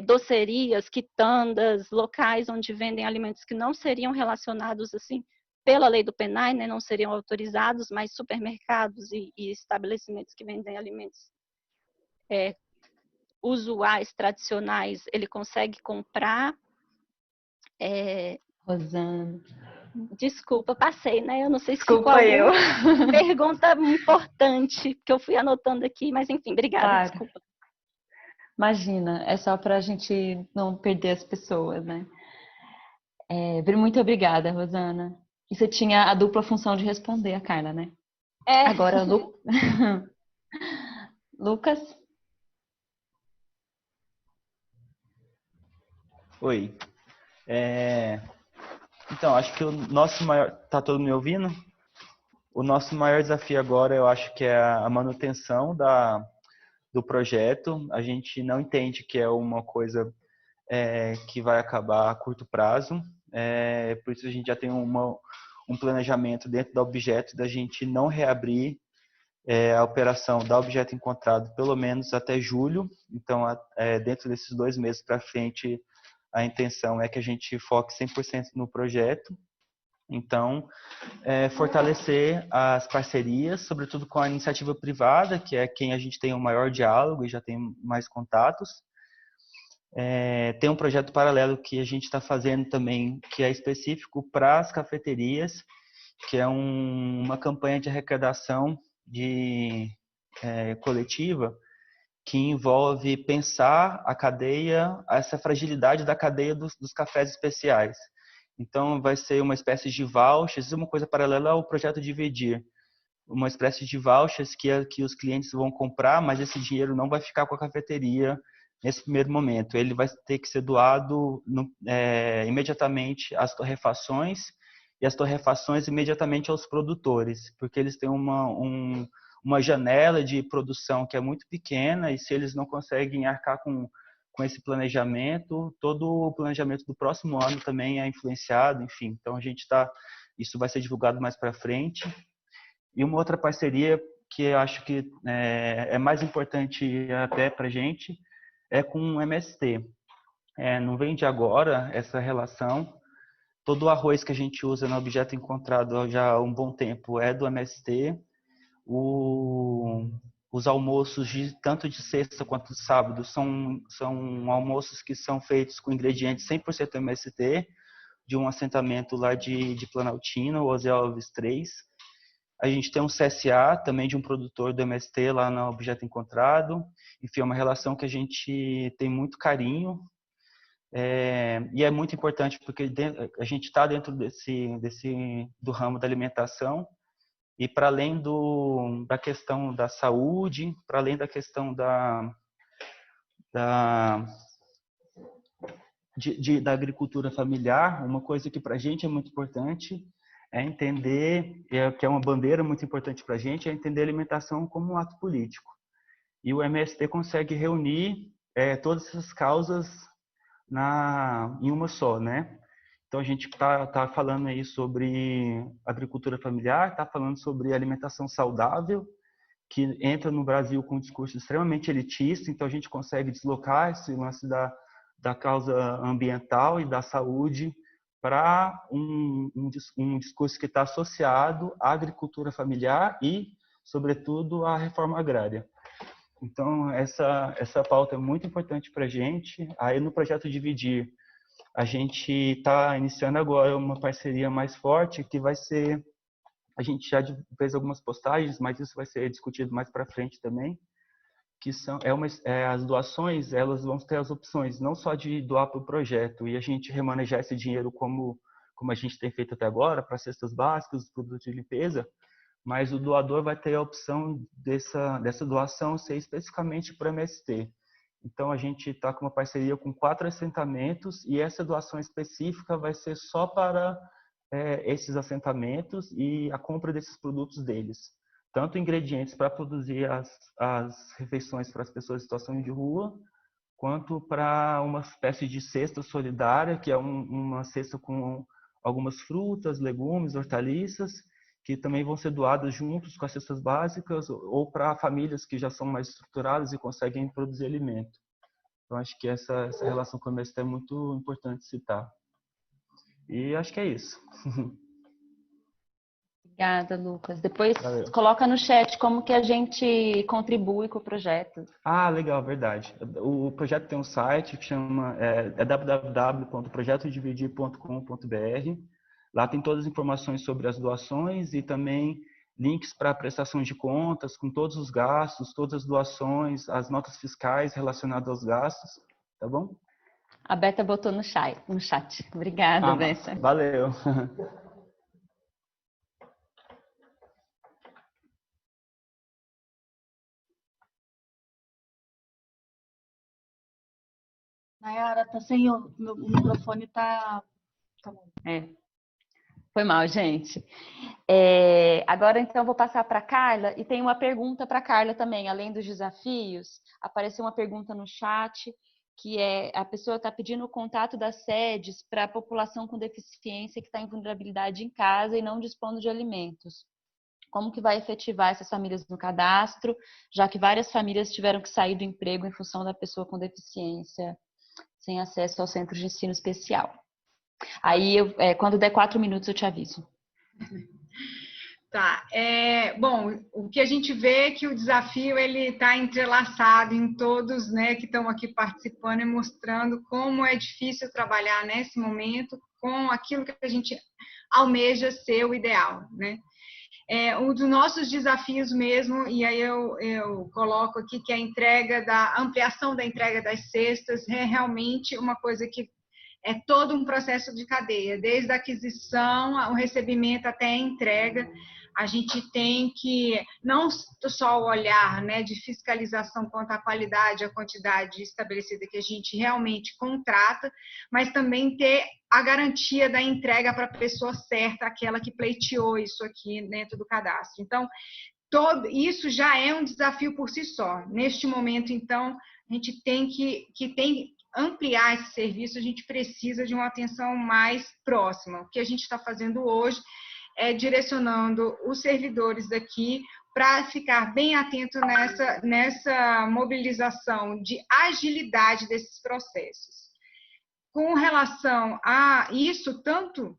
docerias, quitandas, locais onde vendem alimentos que não seriam relacionados assim pela lei do PNAE, né, não seriam autorizados, mas supermercados e estabelecimentos que vendem alimentos usuais, tradicionais, ele consegue comprar. Rosana. Desculpa, passei, né? Eu não sei se Desculpa eu. Pergunta importante que eu fui anotando aqui, mas enfim, obrigada, claro. Desculpa. Imagina, é só para a gente não perder as pessoas, né? Muito obrigada, Rosana. E você tinha a dupla função de responder a Carla, né? Agora, Lucas? Oi. Então, acho que o nosso maior... Tá todo mundo me ouvindo? O nosso maior desafio agora, eu acho que é a manutenção do projeto. A gente não entende que é uma coisa que vai acabar a curto prazo. Por isso a gente já tem um planejamento dentro do objeto da gente não reabrir a operação da objeto encontrado pelo menos até julho. Então, dentro desses 2 meses para frente, a intenção é que a gente foque 100% no projeto. Então, fortalecer as parcerias, sobretudo com a iniciativa privada, que é quem a gente tem o maior diálogo e já tem mais contatos. Tem um projeto paralelo que a gente está fazendo também, que é específico para as cafeterias, que é uma campanha de arrecadação coletiva, que envolve pensar a cadeia, essa fragilidade da cadeia dos cafés especiais. Então, vai ser uma espécie de vouchers, uma coisa paralela ao projeto Dividir, uma espécie de vouchers que os clientes vão comprar, mas esse dinheiro não vai ficar com a cafeteria, nesse primeiro momento. Ele vai ter que ser doado imediatamente às torrefações e as torrefações imediatamente aos produtores, porque eles têm uma janela de produção que é muito pequena e se eles não conseguem arcar com esse planejamento, todo o planejamento do próximo ano também é influenciado, enfim. Então, isso vai ser divulgado mais para frente. E uma outra parceria que eu acho que é mais importante até para a gente é com o MST. Não vem de agora essa relação. Todo o arroz que a gente usa no objeto encontrado já há um bom tempo é do MST. Os almoços, tanto de sexta quanto de sábado, são almoços que são feitos com ingredientes 100% MST, de um assentamento lá de Planaltina, o Ozzy Alves 3. A gente tem um CSA também de um produtor do MST lá no objeto encontrado. Enfim, é uma relação que a gente tem muito carinho. E é muito importante porque a gente está dentro do ramo da alimentação e para além da questão da saúde, para além da questão da agricultura familiar, uma coisa que para a gente é muito importante é entender, que é uma bandeira muito importante para a gente, é entender a alimentação como um ato político. E o MST consegue reunir todas essas causas em uma só, né? Então a gente tá falando aí sobre agricultura familiar, está falando sobre alimentação saudável, que entra no Brasil com um discurso extremamente elitista, então a gente consegue deslocar esse lance da causa ambiental e da saúde para um discurso que está associado à agricultura familiar e, sobretudo, à reforma agrária. Então, essa pauta é muito importante para a gente. Aí, no projeto Dividir, a gente está iniciando agora uma parceria mais forte, que vai ser... A gente já fez algumas postagens, mas isso vai ser discutido mais para frente também, que as doações, elas vão ter as opções, não só de doar para o projeto, e a gente remanejar esse dinheiro como a gente tem feito até agora, para cestas básicas, produtos de limpeza, mas o doador vai ter a opção dessa doação ser especificamente para o MST. Então, a gente está com uma parceria com 4 assentamentos e essa doação específica vai ser só para esses assentamentos e a compra desses produtos deles. Tanto ingredientes para produzir as refeições para as pessoas em situação de rua, quanto para uma espécie de cesta solidária, que é uma cesta com algumas frutas, legumes, hortaliças, que também vão ser doadas juntos com as cestas básicas ou para famílias que já são mais estruturadas e conseguem produzir alimento. Então, acho que essa relação com o MST é muito importante citar. E acho que é isso. Obrigada, Lucas. Depois Valeu. Coloca no chat como que a gente contribui com o projeto. Ah, legal, verdade. O projeto tem um site que chama www.projetodividir.com.br. Lá tem todas as informações sobre as doações e também links para prestação de contas, com todos os gastos, todas as doações, as notas fiscais relacionadas aos gastos, tá bom? A Beta botou no chat. Obrigada, Beta. Valeu. Nayara, tá sem o microfone, tá bom. Foi mal, gente. Agora, então, eu vou passar para a Carla e tem uma pergunta para a Carla também. Além dos desafios, apareceu uma pergunta no chat, que a pessoa está pedindo o contato das sedes para a população com deficiência que está em vulnerabilidade em casa e não dispondo de alimentos. Como que vai efetivar essas famílias no cadastro, já que várias famílias tiveram que sair do emprego em função da pessoa com deficiência sem acesso ao centro de ensino especial. Aí, quando der 4 minutos, eu te aviso. Tá. Bom, o que a gente vê é que o desafio ele está entrelaçado em todos, né, que estão aqui participando e mostrando como é difícil trabalhar nesse momento com aquilo que a gente almeja ser o ideal, né? Um dos nossos desafios mesmo, e aí eu coloco aqui que a ampliação da entrega das cestas é realmente uma coisa que é todo um processo de cadeia, desde a aquisição, o recebimento até a entrega. A gente tem que não só o olhar, né, de fiscalização quanto à qualidade, a quantidade estabelecida que a gente realmente contrata, mas também ter a garantia da entrega para a pessoa certa, aquela que pleiteou isso aqui dentro do cadastro. Então, isso já é um desafio por si só. Neste momento, então, a gente tem que ampliar esse serviço, a gente precisa de uma atenção mais próxima. O que a gente está fazendo hoje é direcionando os servidores daqui para ficar bem atento nessa mobilização de agilidade desses processos. Com relação a isso, tanto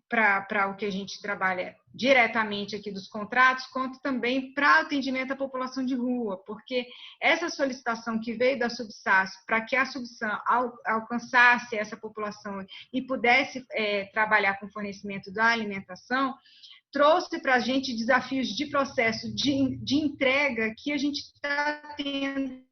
para o que a gente trabalha diretamente aqui dos contratos, quanto também para atendimento à população de rua, porque essa solicitação que veio da Subsas para que a Subsan alcançasse essa população e pudesse trabalhar com fornecimento da alimentação, trouxe para a gente desafios de processo de entrega que a gente está tendo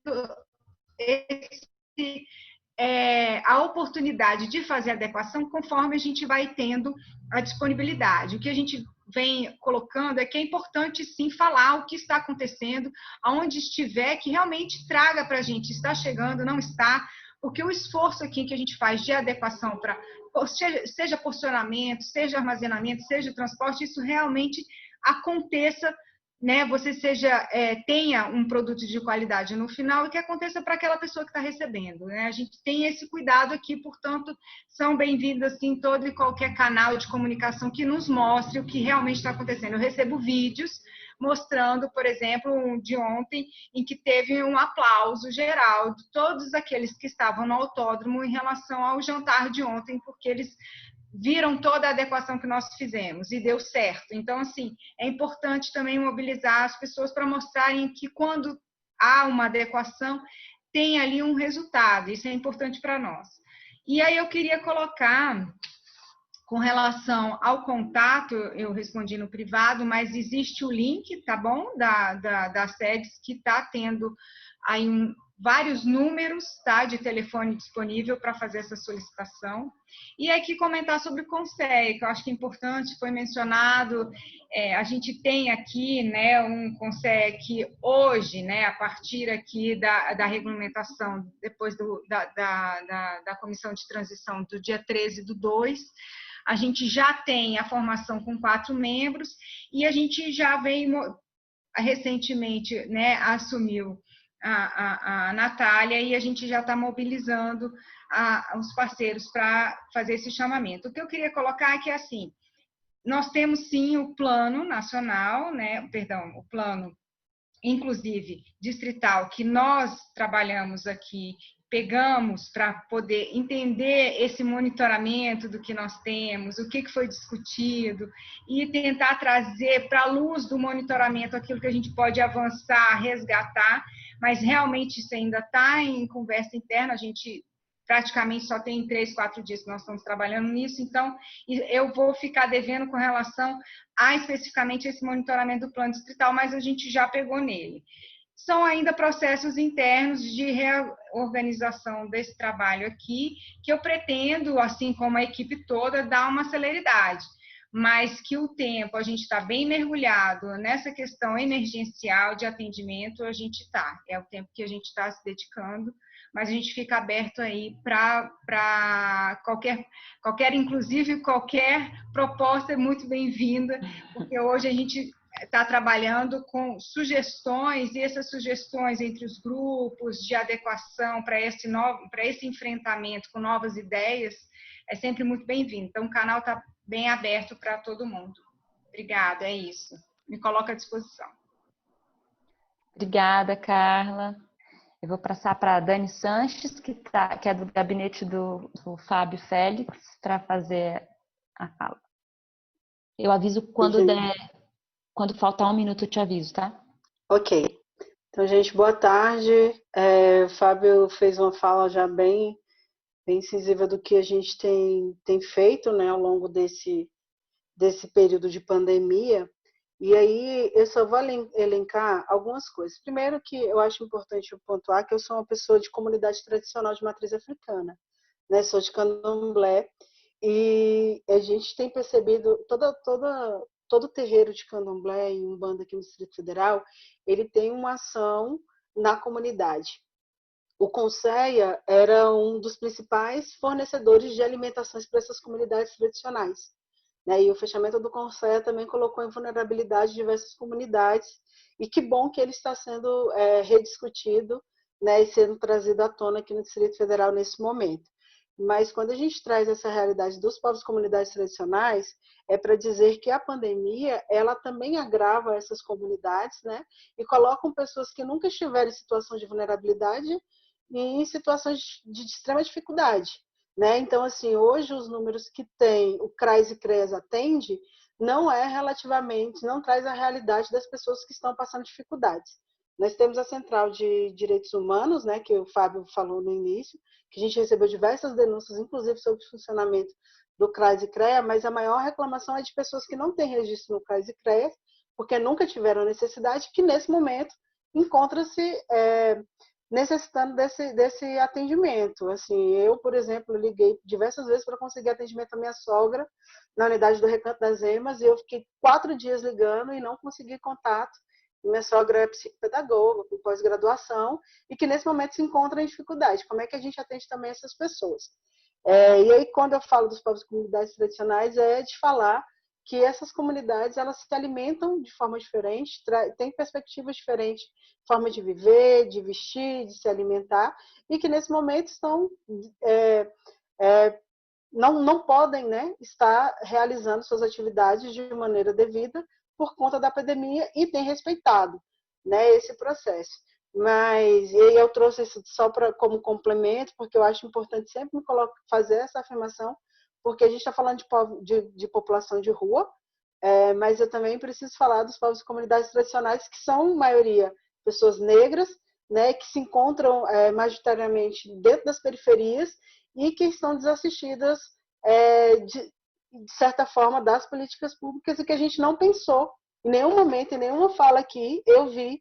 a oportunidade de fazer adequação conforme a gente vai tendo a disponibilidade. O que a gente vem colocando é que é importante, sim, falar o que está acontecendo, aonde estiver, que realmente traga para a gente, está chegando, não está, porque o esforço aqui que a gente faz de adequação para, seja porcionamento, seja armazenamento, seja transporte, isso realmente aconteça, né, você tenha um produto de qualidade no final e que aconteça para aquela pessoa que está recebendo, né? A gente tem esse cuidado aqui, portanto, são bem-vindos assim, todo e qualquer canal de comunicação que nos mostre o que realmente está acontecendo. Eu recebo vídeos mostrando, por exemplo, um de ontem, em que teve um aplauso geral de todos aqueles que estavam no autódromo em relação ao jantar de ontem, porque eles viram toda a adequação que nós fizemos e deu certo. Então, assim, é importante também mobilizar as pessoas para mostrarem que quando há uma adequação, tem ali um resultado. Isso é importante para nós. E aí eu queria colocar, com relação ao contato, eu respondi no privado, mas existe o link, tá bom? Da SEDES, que está tendo aí vários números, tá, de telefone disponível para fazer essa solicitação. E aqui comentar sobre o CONSEG, que eu acho que é importante, foi mencionado, a gente tem aqui, né, um CONSEG que hoje, né, a partir aqui da regulamentação, depois da comissão de transição do dia 13/2, a gente já tem a formação com 4 membros e a gente já veio recentemente, né, assumiu a Natália e a gente já está mobilizando os parceiros para fazer esse chamamento. O que eu queria colocar é que, assim, nós temos sim o plano nacional, né, o plano, inclusive, distrital, que nós trabalhamos aqui, pegamos para poder entender esse monitoramento do que nós temos, o que foi discutido, e tentar trazer para a luz do monitoramento aquilo que a gente pode avançar, resgatar, mas realmente isso ainda está em conversa interna, a gente praticamente só tem 3, 4 dias que nós estamos trabalhando nisso, então eu vou ficar devendo com relação a especificamente esse monitoramento do plano distrital, mas a gente já pegou nele. São ainda processos internos de reorganização desse trabalho aqui, que eu pretendo, assim como a equipe toda, dar uma celeridade, mas que o tempo, a gente está bem mergulhado nessa questão emergencial de atendimento, a gente está, é o tempo que a gente está se dedicando, mas a gente fica aberto aí para inclusive qualquer proposta é muito bem-vinda, porque hoje a gente está trabalhando com sugestões, e essas sugestões entre os grupos de adequação para esse enfrentamento com novas ideias é sempre muito bem-vindo. Então, o canal está bem aberto para todo mundo. Obrigada, é isso. Me coloco à disposição. Obrigada, Carla. Eu vou passar para a Dani Sanches, que é do gabinete do Fábio Félix, para fazer a fala. Eu aviso quando faltar 1 minuto, eu te aviso, tá? Ok. Então, gente, boa tarde. O Fábio fez uma fala já bem incisiva do que a gente tem feito, né, ao longo desse período de pandemia. E aí, eu só vou elencar algumas coisas. Primeiro, que eu acho importante pontuar que eu sou uma pessoa de comunidade tradicional de matriz africana. né? Sou de Candomblé e a gente tem percebido todo o terreiro de Candomblé e Umbanda aqui no Distrito Federal, ele tem uma ação na comunidade. O Conceia era um dos principais fornecedores de alimentações para essas comunidades tradicionais, né? E o fechamento do Conceia também colocou em vulnerabilidade diversas comunidades, e que bom que ele está sendo rediscutido, né, e sendo trazido à tona aqui no Distrito Federal nesse momento. Mas quando a gente traz essa realidade dos povos e comunidades tradicionais, é para dizer que a pandemia, ela também agrava essas comunidades, né, e colocam pessoas que nunca estiveram em situação de vulnerabilidade em situações de extrema dificuldade, né? Então, assim, hoje os números que tem o CRAS e CREAS atende não é relativamente, não traz a realidade das pessoas que estão passando dificuldades. Nós temos a Central de Direitos Humanos, né, que o Fábio falou no início, que a gente recebeu diversas denúncias, inclusive sobre o funcionamento do CRAS e CREA, mas a maior reclamação é de pessoas que não têm registro no CRAS e CREA, porque nunca tiveram necessidade, que nesse momento encontra-se necessitando desse atendimento. Assim, eu, por exemplo, liguei diversas vezes para conseguir atendimento à minha sogra na unidade do Recanto das Emas, e eu fiquei 4 dias ligando e não consegui contato. Minha sogra é psicopedagoga, com pós-graduação, e que nesse momento se encontra em dificuldade. Como é que a gente atende também essas pessoas? E aí, quando eu falo dos povos e comunidades tradicionais, é de falar que essas comunidades, elas se alimentam de forma diferente, têm perspectivas diferentes, forma de viver, de vestir, de se alimentar, e que nesse momento estão não podem, né, estar realizando suas atividades de maneira devida por conta da pandemia, e tem respeitado, né, esse processo. Mas e aí eu trouxe isso só como complemento, porque eu acho importante sempre fazer essa afirmação, porque a gente está falando de população de rua, mas eu também preciso falar dos povos e comunidades tradicionais, que são, maioria, pessoas negras, né, que se encontram majoritariamente dentro das periferias e que estão desassistidas, de certa forma, das políticas públicas, e que a gente não pensou em nenhum momento, em nenhuma fala aqui, eu vi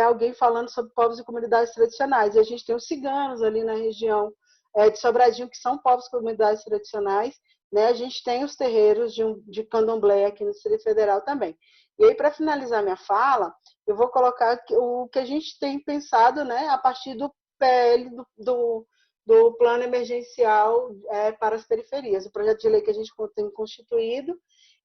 alguém falando sobre povos e comunidades tradicionais. E a gente tem os ciganos ali na região de Sobradinho, que são povos e comunidades tradicionais, né? A gente tem os terreiros de candomblé aqui no Distrito Federal também. E aí, para finalizar minha fala, eu vou colocar o que a gente tem pensado, né, a partir do PL, do Plano Emergencial para as Periferias, o projeto de lei que a gente tem constituído.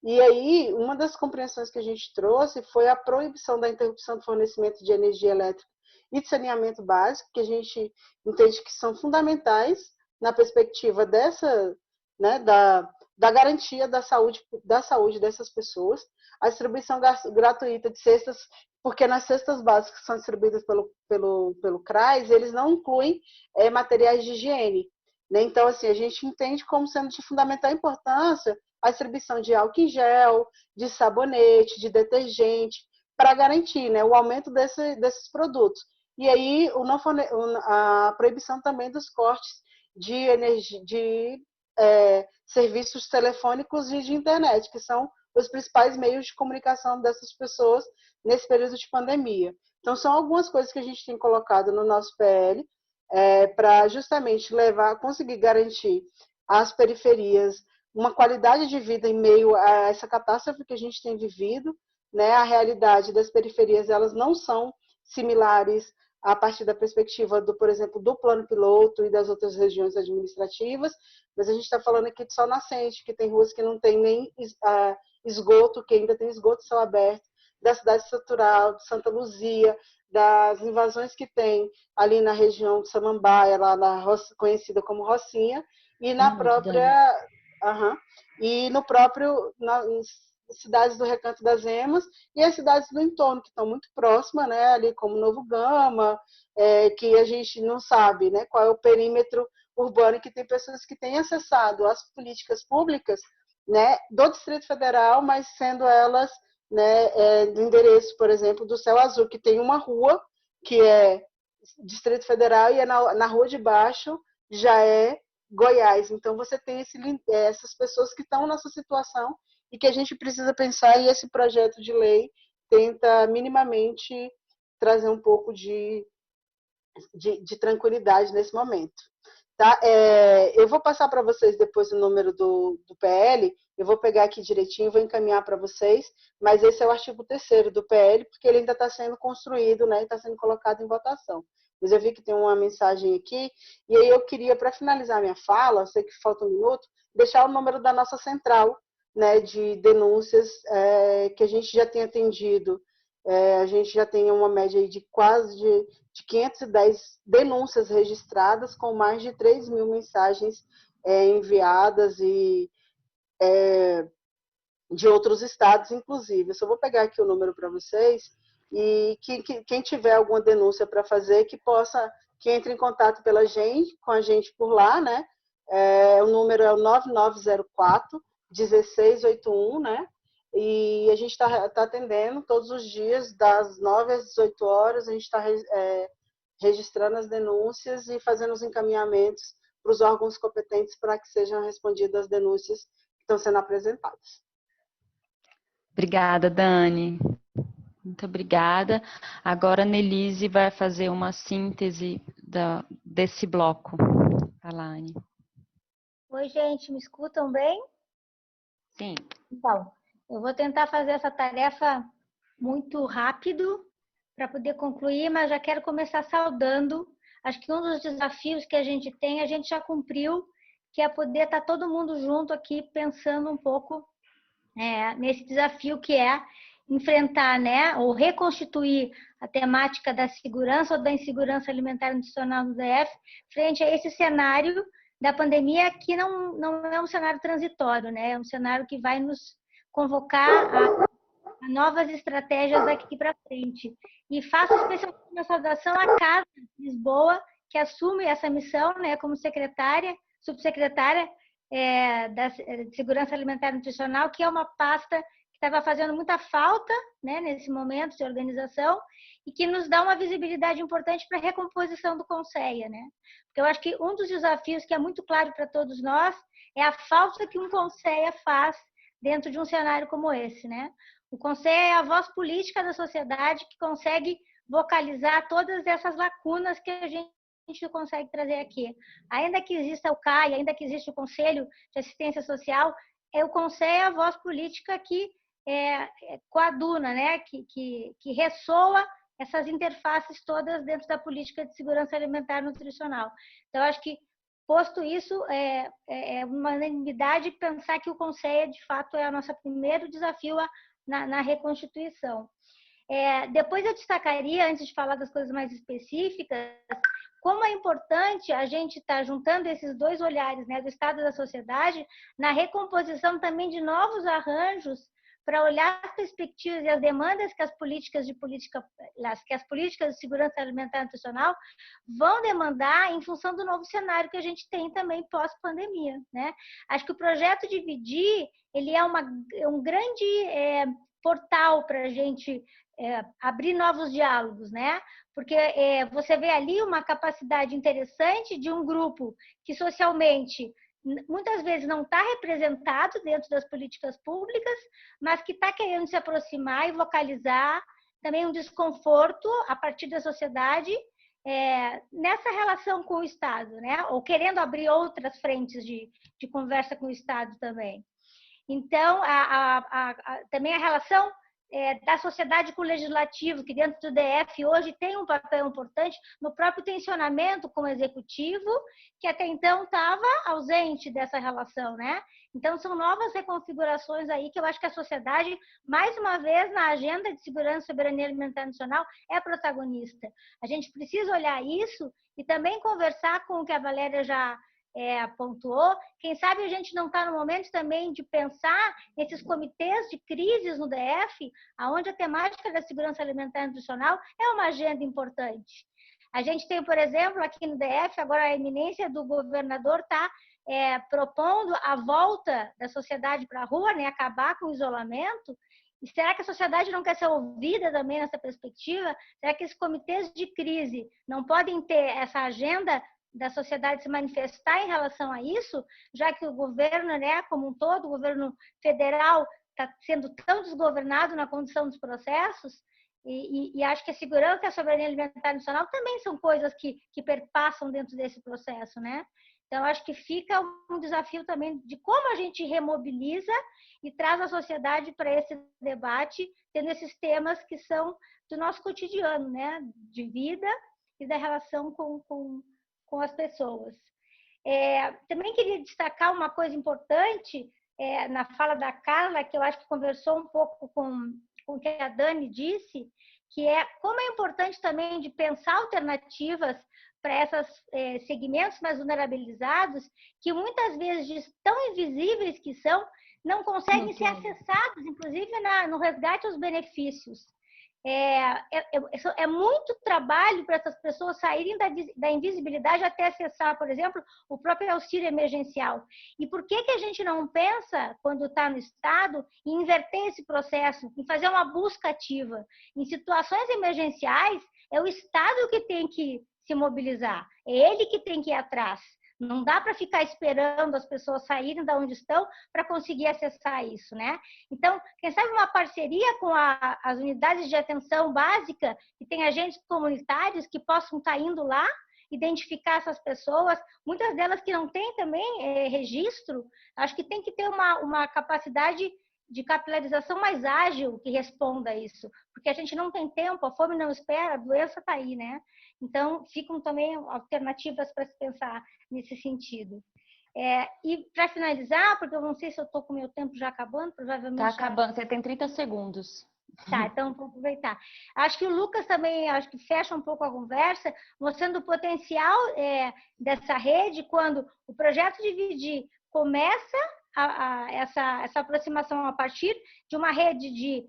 E aí, uma das compreensões que a gente trouxe foi a proibição da interrupção do fornecimento de energia elétrica e de saneamento básico, que a gente entende que são fundamentais na perspectiva dessa, né, da garantia da saúde dessas pessoas, a distribuição gratuita de cestas, porque nas cestas básicas que são distribuídas pelo CRAS, eles não incluem materiais de higiene, né? Então, assim, a gente entende como sendo de fundamental importância a distribuição de álcool em gel, de sabonete, de detergente, para garantir, né, o aumento desses produtos. E aí, a proibição também dos cortes de energia, serviços telefônicos e de internet, que são os principais meios de comunicação dessas pessoas nesse período de pandemia. Então, são algumas coisas que a gente tem colocado no nosso PL para justamente conseguir garantir às periferias uma qualidade de vida em meio a essa catástrofe que a gente tem vivido, né? A realidade das periferias, elas não são similares a partir da perspectiva por exemplo, do plano piloto e das outras regiões administrativas, mas a gente está falando aqui de Sol Nascente, que tem ruas que não tem nem esgoto, que ainda tem esgoto céu aberto, da cidade estrutural, de Santa Luzia, das invasões que tem ali na região de Samambaia, lá conhecida como Rocinha, e na própria... e no próprio... nas cidades do Recanto das Emas e as cidades do entorno, que estão muito próximas, né, ali como Novo Gama, que a gente não sabe, né, qual é o perímetro urbano, e que tem pessoas que têm acessado às políticas públicas, né, do Distrito Federal, mas sendo elas, né, do endereço, por exemplo, do Céu Azul, que tem uma rua que é Distrito Federal e na rua de baixo já é Goiás. Então, você tem essas pessoas que estão nessa situação e que a gente precisa pensar, e esse projeto de lei tenta minimamente trazer um pouco de tranquilidade nesse momento. Tá? Eu vou passar para vocês depois o número do PL, eu vou pegar aqui direitinho, vou encaminhar para vocês, mas esse é o artigo 3º do PL, porque ele ainda está sendo construído, né, e está sendo colocado em votação. Mas eu vi que tem uma mensagem aqui, e aí eu queria, para finalizar minha fala, sei que falta um minuto, deixar o número da nossa central, né, de denúncias que a gente já tem atendido. A gente já tem uma média aí de quase de 510 denúncias registradas, com mais de 3.000 mensagens enviadas e de outros estados, inclusive. Eu só vou pegar aqui o número para vocês e quem tiver alguma denúncia para fazer, que entre em contato com a gente por lá, né? O número é o 9904-1681, né? E a gente está atendendo todos os dias, das 9 às 18 horas, a gente está registrando as denúncias e fazendo os encaminhamentos para os órgãos competentes para que sejam respondidas as denúncias que estão sendo apresentadas. Obrigada, Dani. Muito obrigada. Agora a Nelise vai fazer uma síntese desse bloco. Vai lá, Anne. Oi, gente, me escutam bem? Sim. Então, eu vou tentar fazer essa tarefa muito rápido para poder concluir, mas já quero começar saudando. Acho que um dos desafios que a gente tem, a gente já cumpriu, que é poder estar todo mundo junto aqui pensando um pouco nesse desafio que é enfrentar, né, ou reconstituir a temática da segurança ou da insegurança alimentar e nutricional no DF frente a esse cenário da pandemia, que não é um cenário transitório, né? É um cenário que vai nos convocar a novas estratégias daqui para frente. E faço especialmente uma saudação à Casa Lisboa, que assume essa missão, né, como subsecretária da Segurança Alimentar e Nutricional, que é uma pasta que estava fazendo muita falta, né, nesse momento de organização, e que nos dá uma visibilidade importante para a recomposição do Conceia, né? Porque eu acho que um dos desafios que é muito claro para todos nós é a falta que um Conceia faz dentro de um cenário como esse, né? O Conceia é a voz política da sociedade que consegue vocalizar todas essas lacunas que a gente consegue trazer aqui. Ainda que exista o CAI, ainda que exista o Conselho de Assistência Social, o Conceia é a voz política que coaduna, né? que ressoa essas interfaces todas dentro da política de segurança alimentar e nutricional. Então, acho que, posto isso, é uma unanimidade pensar que o Conceia, de fato, é o nosso primeiro desafio na reconstituição. Depois eu destacaria, antes de falar das coisas mais específicas, como é importante a gente estar juntando esses dois olhares, né, do Estado e da sociedade, na recomposição também de novos arranjos para olhar as perspectivas e as demandas que as políticas de segurança alimentar e nutricional vão demandar em função do novo cenário que a gente tem também pós-pandemia, né? Acho que o projeto Dividir, ele é um grande portal para a gente abrir novos diálogos, né? Porque você vê ali uma capacidade interessante de um grupo que socialmente muitas vezes não está representado dentro das políticas públicas, mas que está querendo se aproximar e vocalizar também um desconforto a partir da sociedade nessa relação com o Estado, né? Ou querendo abrir outras frentes de conversa com o Estado também. Então, também a relação da sociedade com o legislativo, que dentro do DF hoje tem um papel importante no próprio tensionamento com o executivo, que até então estava ausente dessa relação, né? Então, são novas reconfigurações aí que eu acho que a sociedade, mais uma vez, na agenda de segurança e soberania alimentar nacional, é protagonista. A gente precisa olhar isso e também conversar com o que a Valéria já pontuou. Quem sabe a gente não está no momento também de pensar nesses comitês de crises no DF, onde a temática da segurança alimentar e nutricional é uma agenda importante. A gente tem, por exemplo, aqui no DF, agora a eminência do governador está propondo a volta da sociedade para a rua, né, acabar com o isolamento. E será que a sociedade não quer ser ouvida também nessa perspectiva? Será que esses comitês de crise não podem ter essa agenda da sociedade se manifestar em relação a isso, já que o governo, né, como um todo, o governo federal está sendo tão desgovernado na condução dos processos? E acho que a segurança e a soberania alimentar nacional também são coisas que perpassam dentro desse processo, né? Então, acho que fica um desafio também de como a gente remobiliza e traz a sociedade para esse debate, tendo esses temas que são do nosso cotidiano, né? De vida e da relação com as pessoas. Também queria destacar uma coisa importante na fala da Carla, que eu acho que conversou um pouco com o que a Dani disse, que é como é importante também de pensar alternativas para esses segmentos mais vulnerabilizados, que muitas vezes, tão invisíveis que são, não conseguem ser acessados, inclusive no resgate aos benefícios. É muito trabalho para essas pessoas saírem da invisibilidade até acessar, por exemplo, o próprio auxílio emergencial. E por que a gente não pensa, quando está no Estado, em inverter esse processo, em fazer uma busca ativa? Em situações emergenciais, é o Estado que tem que se mobilizar, é ele que tem que ir atrás. Não dá para ficar esperando as pessoas saírem de onde estão para conseguir acessar isso, né? Então, quem sabe uma parceria com as unidades de atenção básica, que tem agentes comunitários que possam estar indo lá, identificar essas pessoas, muitas delas que não têm também registro, acho que tem que ter uma capacidade de capilarização mais ágil que responda a isso, porque a gente não tem tempo, a fome não espera, a doença está aí, né? Então, ficam também alternativas para se pensar nesse sentido. E para finalizar, porque eu não sei se eu estou com o meu tempo já acabando, provavelmente está acabando, você tem 30 segundos. Tá, então vou aproveitar. Acho que o Lucas também fecha um pouco a conversa, mostrando o potencial dessa rede quando o projeto Dividir começa essa aproximação a partir de uma rede de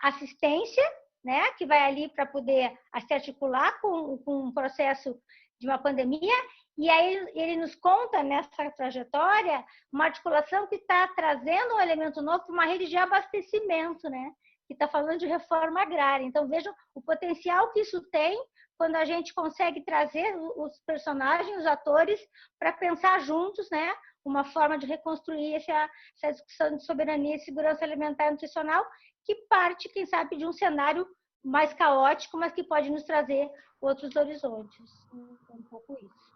assistência, né, que vai ali para poder se articular com um processo de uma pandemia, e aí ele nos conta nessa trajetória uma articulação que está trazendo um elemento novo para uma rede de abastecimento, né, que está falando de reforma agrária. Então, vejam o potencial que isso tem quando a gente consegue trazer os personagens, os atores, para pensar juntos, né, uma forma de reconstruir essa discussão de soberania e segurança alimentar e nutricional, que parte, quem sabe, de um cenário mais caótico, mas que pode nos trazer outros horizontes. É um pouco isso.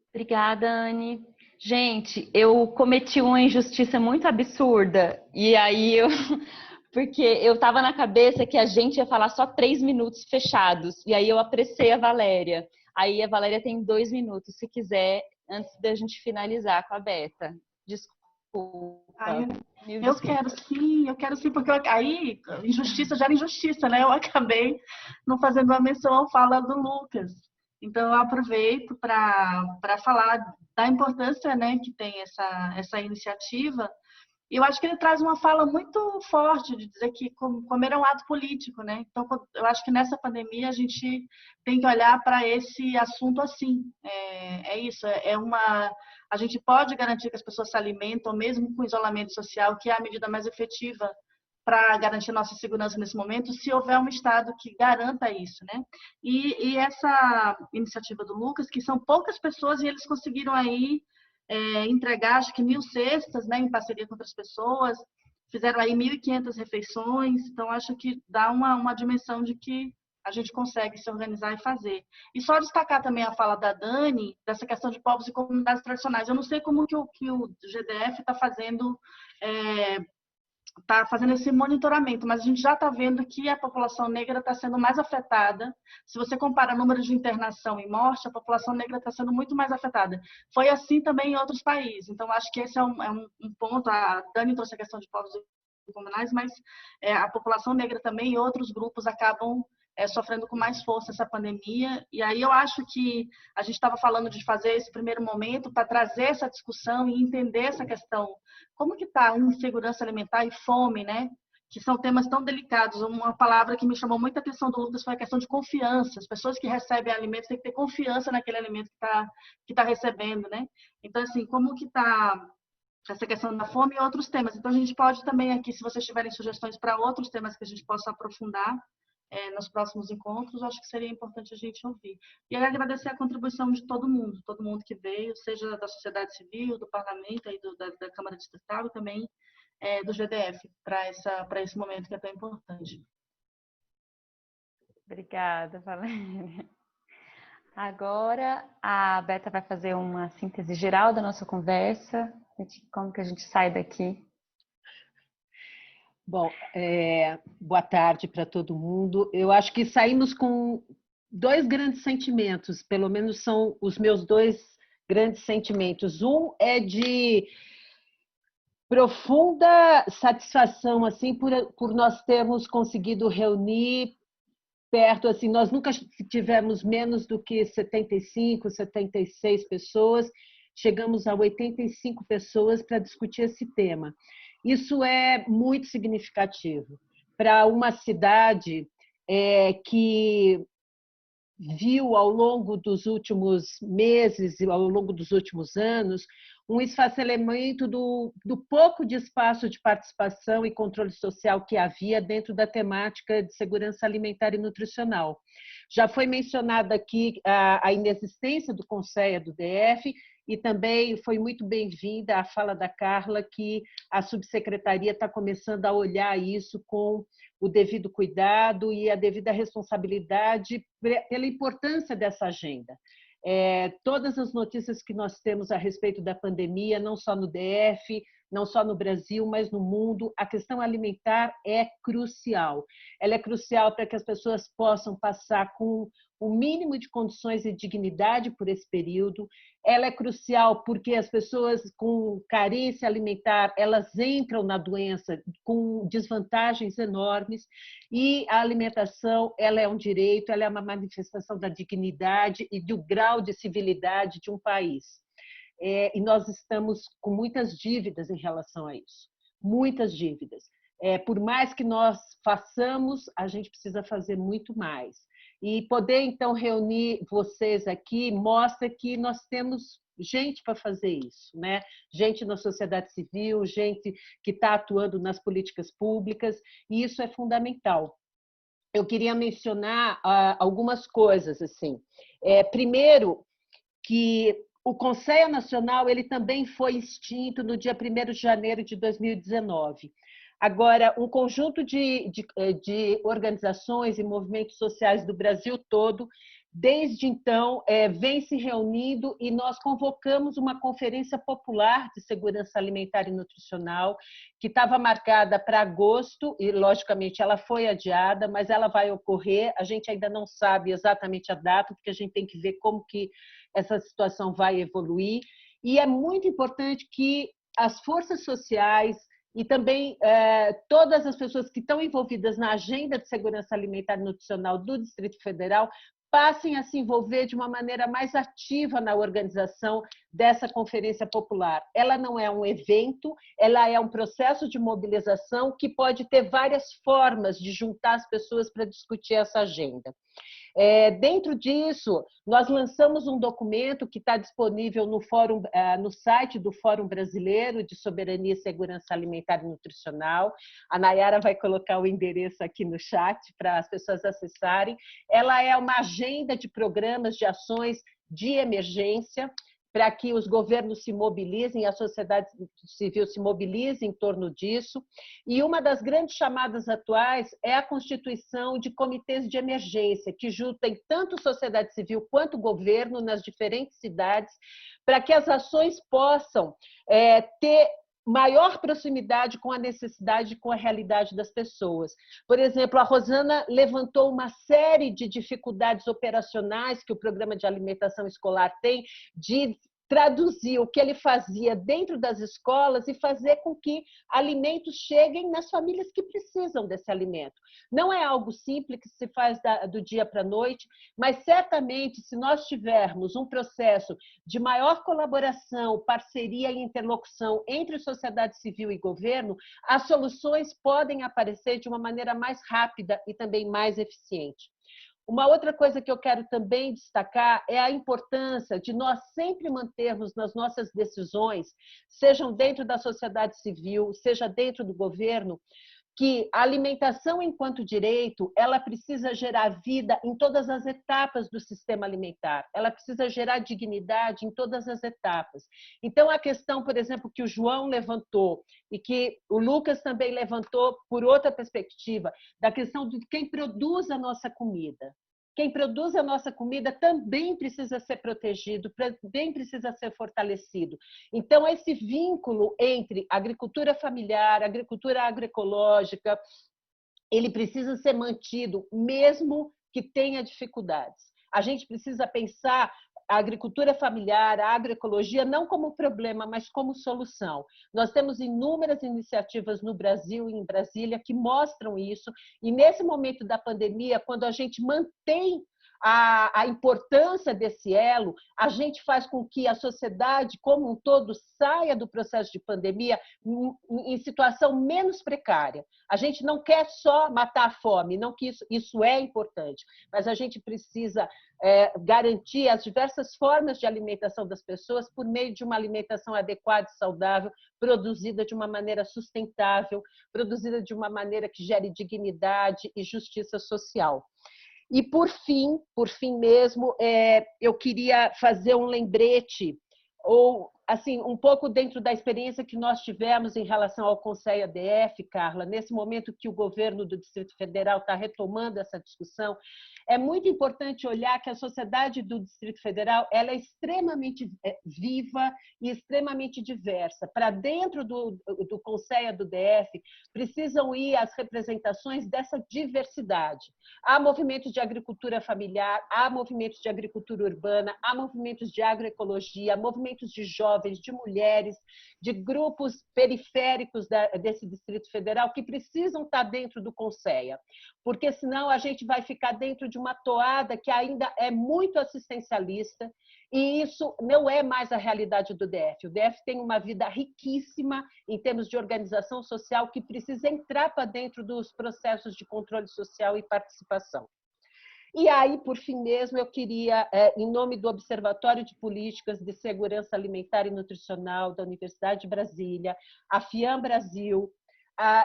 Obrigada, Anne. Gente, eu cometi uma injustiça muito absurda, e aí porque eu estava na cabeça que a gente ia falar só 3 minutos fechados, e aí eu apressei a Valéria. Aí a Valéria tem 2 minutos, se quiser, antes da gente finalizar com a Beta. Desculpa. Eu quero sim, porque aí injustiça gera injustiça, né? Eu acabei não fazendo uma menção à fala do Lucas. Então, eu aproveito para falar da importância, né, que tem essa iniciativa. E eu acho que ele traz uma fala muito forte de dizer que comer é um ato político, né? Então, eu acho que nessa pandemia a gente tem que olhar para esse assunto assim. Isso, a gente pode garantir que as pessoas se alimentam, mesmo com isolamento social, que é a medida mais efetiva para garantir nossa segurança nesse momento, se houver um Estado que garanta isso, né? E essa iniciativa do Lucas, que são poucas pessoas e eles conseguiram aí entregar, acho que 1.000 cestas, né, em parceria com outras pessoas, fizeram aí 1.500 refeições, então acho que dá uma dimensão de que a gente consegue se organizar e fazer. E só destacar também a fala da Dani, dessa questão de povos e comunidades tradicionais. Eu não sei como que o GDF está fazendo esse monitoramento, mas a gente já está vendo que a população negra está sendo mais afetada. Se você compara números de internação e morte, a população negra está sendo muito mais afetada. Foi assim também em outros países. Então, acho que esse é um ponto. A Dani trouxe a questão de povos e comunais, mas a população negra também e outros grupos acabam sofrendo com mais força essa pandemia. E aí eu acho que a gente estava falando de fazer esse primeiro momento para trazer essa discussão e entender essa questão. Como que está insegurança alimentar e fome, né? Que são temas tão delicados. Uma palavra que me chamou muita atenção do Lucas foi a questão de confiança. As pessoas que recebem alimentos têm que ter confiança naquele alimento que tá recebendo, né? Então, assim, como que está essa questão da fome e outros temas. Então, a gente pode também aqui, se vocês tiverem sugestões para outros temas que a gente possa aprofundar nos próximos encontros, acho que seria importante a gente ouvir. E aí agradecer a contribuição de todo mundo que veio, seja da sociedade civil, do parlamento, aí da Câmara Distrital e também do GDF, para esse momento que é tão importante. Obrigada, Valéria. Agora a Beta vai fazer uma síntese geral da nossa conversa, de como que a gente sai daqui. Bom, boa tarde para todo mundo. Eu acho que saímos com dois grandes sentimentos, pelo menos são os meus dois grandes sentimentos. Um é de profunda satisfação assim por nós termos conseguido reunir perto, assim, nós nunca tivemos menos do que 75, 76 pessoas, chegamos a 85 pessoas para discutir esse tema. Isso é muito significativo para uma cidade que viu ao longo dos últimos meses e ao longo dos últimos anos um esfacelamento do pouco de espaço de participação e controle social que havia dentro da temática de segurança alimentar e nutricional. Já foi mencionada aqui a inexistência do Conselho do DF e também foi muito bem-vinda a fala da Carla que a subsecretaria está começando a olhar isso com o devido cuidado e a devida responsabilidade pela importância dessa agenda. Todas as notícias que nós temos a respeito da pandemia, não só no DF, não só no Brasil, mas no mundo, a questão alimentar é crucial. Ela é crucial para que as pessoas possam passar com o mínimo de condições e dignidade por esse período. Ela é crucial porque as pessoas com carência alimentar, elas entram na doença com desvantagens enormes e a alimentação, ela é um direito, ela é uma manifestação da dignidade e do grau de civilidade de um país. E nós estamos com muitas dívidas em relação a isso, muitas dívidas. Por mais que nós façamos, a gente precisa fazer muito mais. E poder, então, reunir vocês aqui mostra que nós temos gente para fazer isso, né? Gente na sociedade civil, gente que está atuando nas políticas públicas, e isso é fundamental. Eu queria mencionar algumas coisas. Assim. Primeiro, que o Conselho Nacional ele também foi extinto no dia 1º de janeiro de 2019. Agora, um conjunto de organizações e movimentos sociais do Brasil todo, desde então, vem se reunindo e nós convocamos uma conferência popular de segurança alimentar e nutricional, que estava marcada para agosto, e, logicamente, ela foi adiada, mas ela vai ocorrer. A gente ainda não sabe exatamente a data, porque a gente tem que ver como que essa situação vai evoluir. E é muito importante que as forças sociais e também todas as pessoas que estão envolvidas na agenda de segurança alimentar e nutricional do Distrito Federal passem a se envolver de uma maneira mais ativa na organização dessa conferência popular. Ela não é um evento, ela é um processo de mobilização que pode ter várias formas de juntar as pessoas para discutir essa agenda. Dentro disso, nós lançamos um documento que está disponível no site do Fórum Brasileiro de Soberania e Segurança Alimentar e Nutricional. A Nayara vai colocar o endereço aqui no chat para as pessoas acessarem. Ela é uma agenda de programas de ações de emergência para que os governos se mobilizem, a sociedade civil se mobilize em torno disso. E uma das grandes chamadas atuais é a constituição de comitês de emergência, que juntem tanto sociedade civil quanto governo nas diferentes cidades, para que as ações possam ter maior proximidade com a necessidade, com a realidade das pessoas. Por exemplo, a Rosana levantou uma série de dificuldades operacionais que o programa de alimentação escolar tem, de traduzir o que ele fazia dentro das escolas e fazer com que alimentos cheguem nas famílias que precisam desse alimento. Não é algo simples que se faz do dia para a noite, mas certamente, se nós tivermos um processo de maior colaboração, parceria e interlocução entre sociedade civil e governo, as soluções podem aparecer de uma maneira mais rápida e também mais eficiente. Uma outra coisa que eu quero também destacar é a importância de nós sempre mantermos nas nossas decisões, sejam dentro da sociedade civil, seja dentro do governo, que a alimentação enquanto direito, ela precisa gerar vida em todas as etapas do sistema alimentar. Ela precisa gerar dignidade em todas as etapas. Então, a questão, por exemplo, que o João levantou e que o Lucas também levantou por outra perspectiva, da questão de quem produz a nossa comida. Quem produz a nossa comida também precisa ser protegido, também precisa ser fortalecido. Então, esse vínculo entre agricultura familiar, agricultura agroecológica, ele precisa ser mantido, mesmo que tenha dificuldades. A gente precisa pensar a agricultura familiar, a agroecologia, não como problema, mas como solução. Nós temos inúmeras iniciativas no Brasil e em Brasília que mostram isso, e nesse momento da pandemia, quando a gente mantém a importância desse elo, a gente faz com que a sociedade como um todo saia do processo de pandemia em situação menos precária. A gente não quer só matar a fome, não que isso é importante, mas a gente precisa garantir as diversas formas de alimentação das pessoas por meio de uma alimentação adequada e saudável, produzida de uma maneira sustentável, produzida de uma maneira que gere dignidade e justiça social. E, por fim mesmo, eu queria fazer um lembrete, ou assim, um pouco dentro da experiência que nós tivemos em relação ao Conselho ADF, Carla, nesse momento que o governo do Distrito Federal está retomando essa discussão, é muito importante olhar que a sociedade do Distrito Federal ela é extremamente viva e extremamente diversa. Para dentro do Conselho do DF, precisam ir as representações dessa diversidade. Há movimentos de agricultura familiar, há movimentos de agricultura urbana, há movimentos de agroecologia, movimentos de jovens, de mulheres, de grupos periféricos desse Distrito Federal que precisam estar dentro do Conselho, porque senão a gente vai ficar dentro de uma toada que ainda é muito assistencialista e isso não é mais a realidade do DF. O DF tem uma vida riquíssima em termos de organização social que precisa entrar para dentro dos processos de controle social e participação. E aí, por fim mesmo, eu queria, em nome do Observatório de Políticas de Segurança Alimentar e Nutricional da Universidade de Brasília, a FIAM Brasil,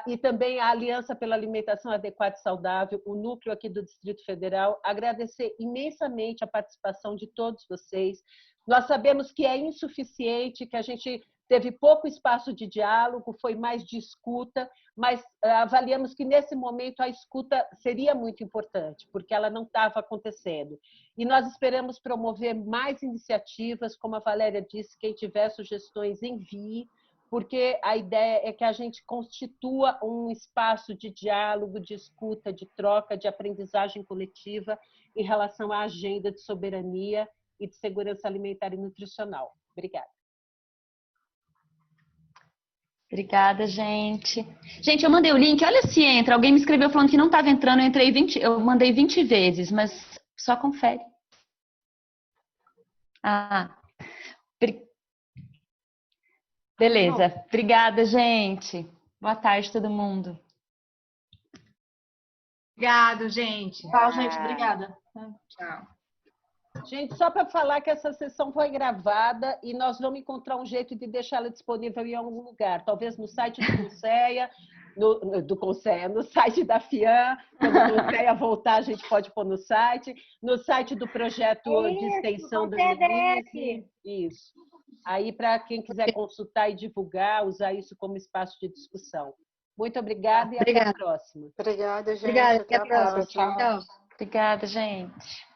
e também a Aliança pela Alimentação Adequada e Saudável, o núcleo aqui do Distrito Federal, agradecer imensamente a participação de todos vocês. Nós sabemos que é insuficiente, que a gente teve pouco espaço de diálogo, foi mais de escuta, mas avaliamos que nesse momento a escuta seria muito importante, porque ela não estava acontecendo. E nós esperamos promover mais iniciativas, como a Valéria disse, quem tiver sugestões envie, porque a ideia é que a gente constitua um espaço de diálogo, de escuta, de troca, de aprendizagem coletiva em relação à agenda de soberania e de segurança alimentar e nutricional. Obrigada. Obrigada, gente. Gente, eu mandei o link, olha se entra. Alguém me escreveu falando que não estava entrando, eu mandei 20 vezes, mas só confere. Beleza. Obrigada, gente. Boa tarde, todo mundo. Obrigado, gente. Tchau, gente. Obrigada. Tchau. Gente, só para falar que essa sessão foi gravada e nós vamos encontrar um jeito de deixá-la disponível em algum lugar. Talvez no site do Conselho, no site da FIAM, quando o Conselho voltar, a gente pode pôr no site do projeto de extensão da Denise. Isso. Aí, para quem quiser consultar e divulgar, usar isso como espaço de discussão. Muito obrigada e até a próxima. Obrigada, gente. Obrigada, até a próxima. Tchau. Obrigada, gente.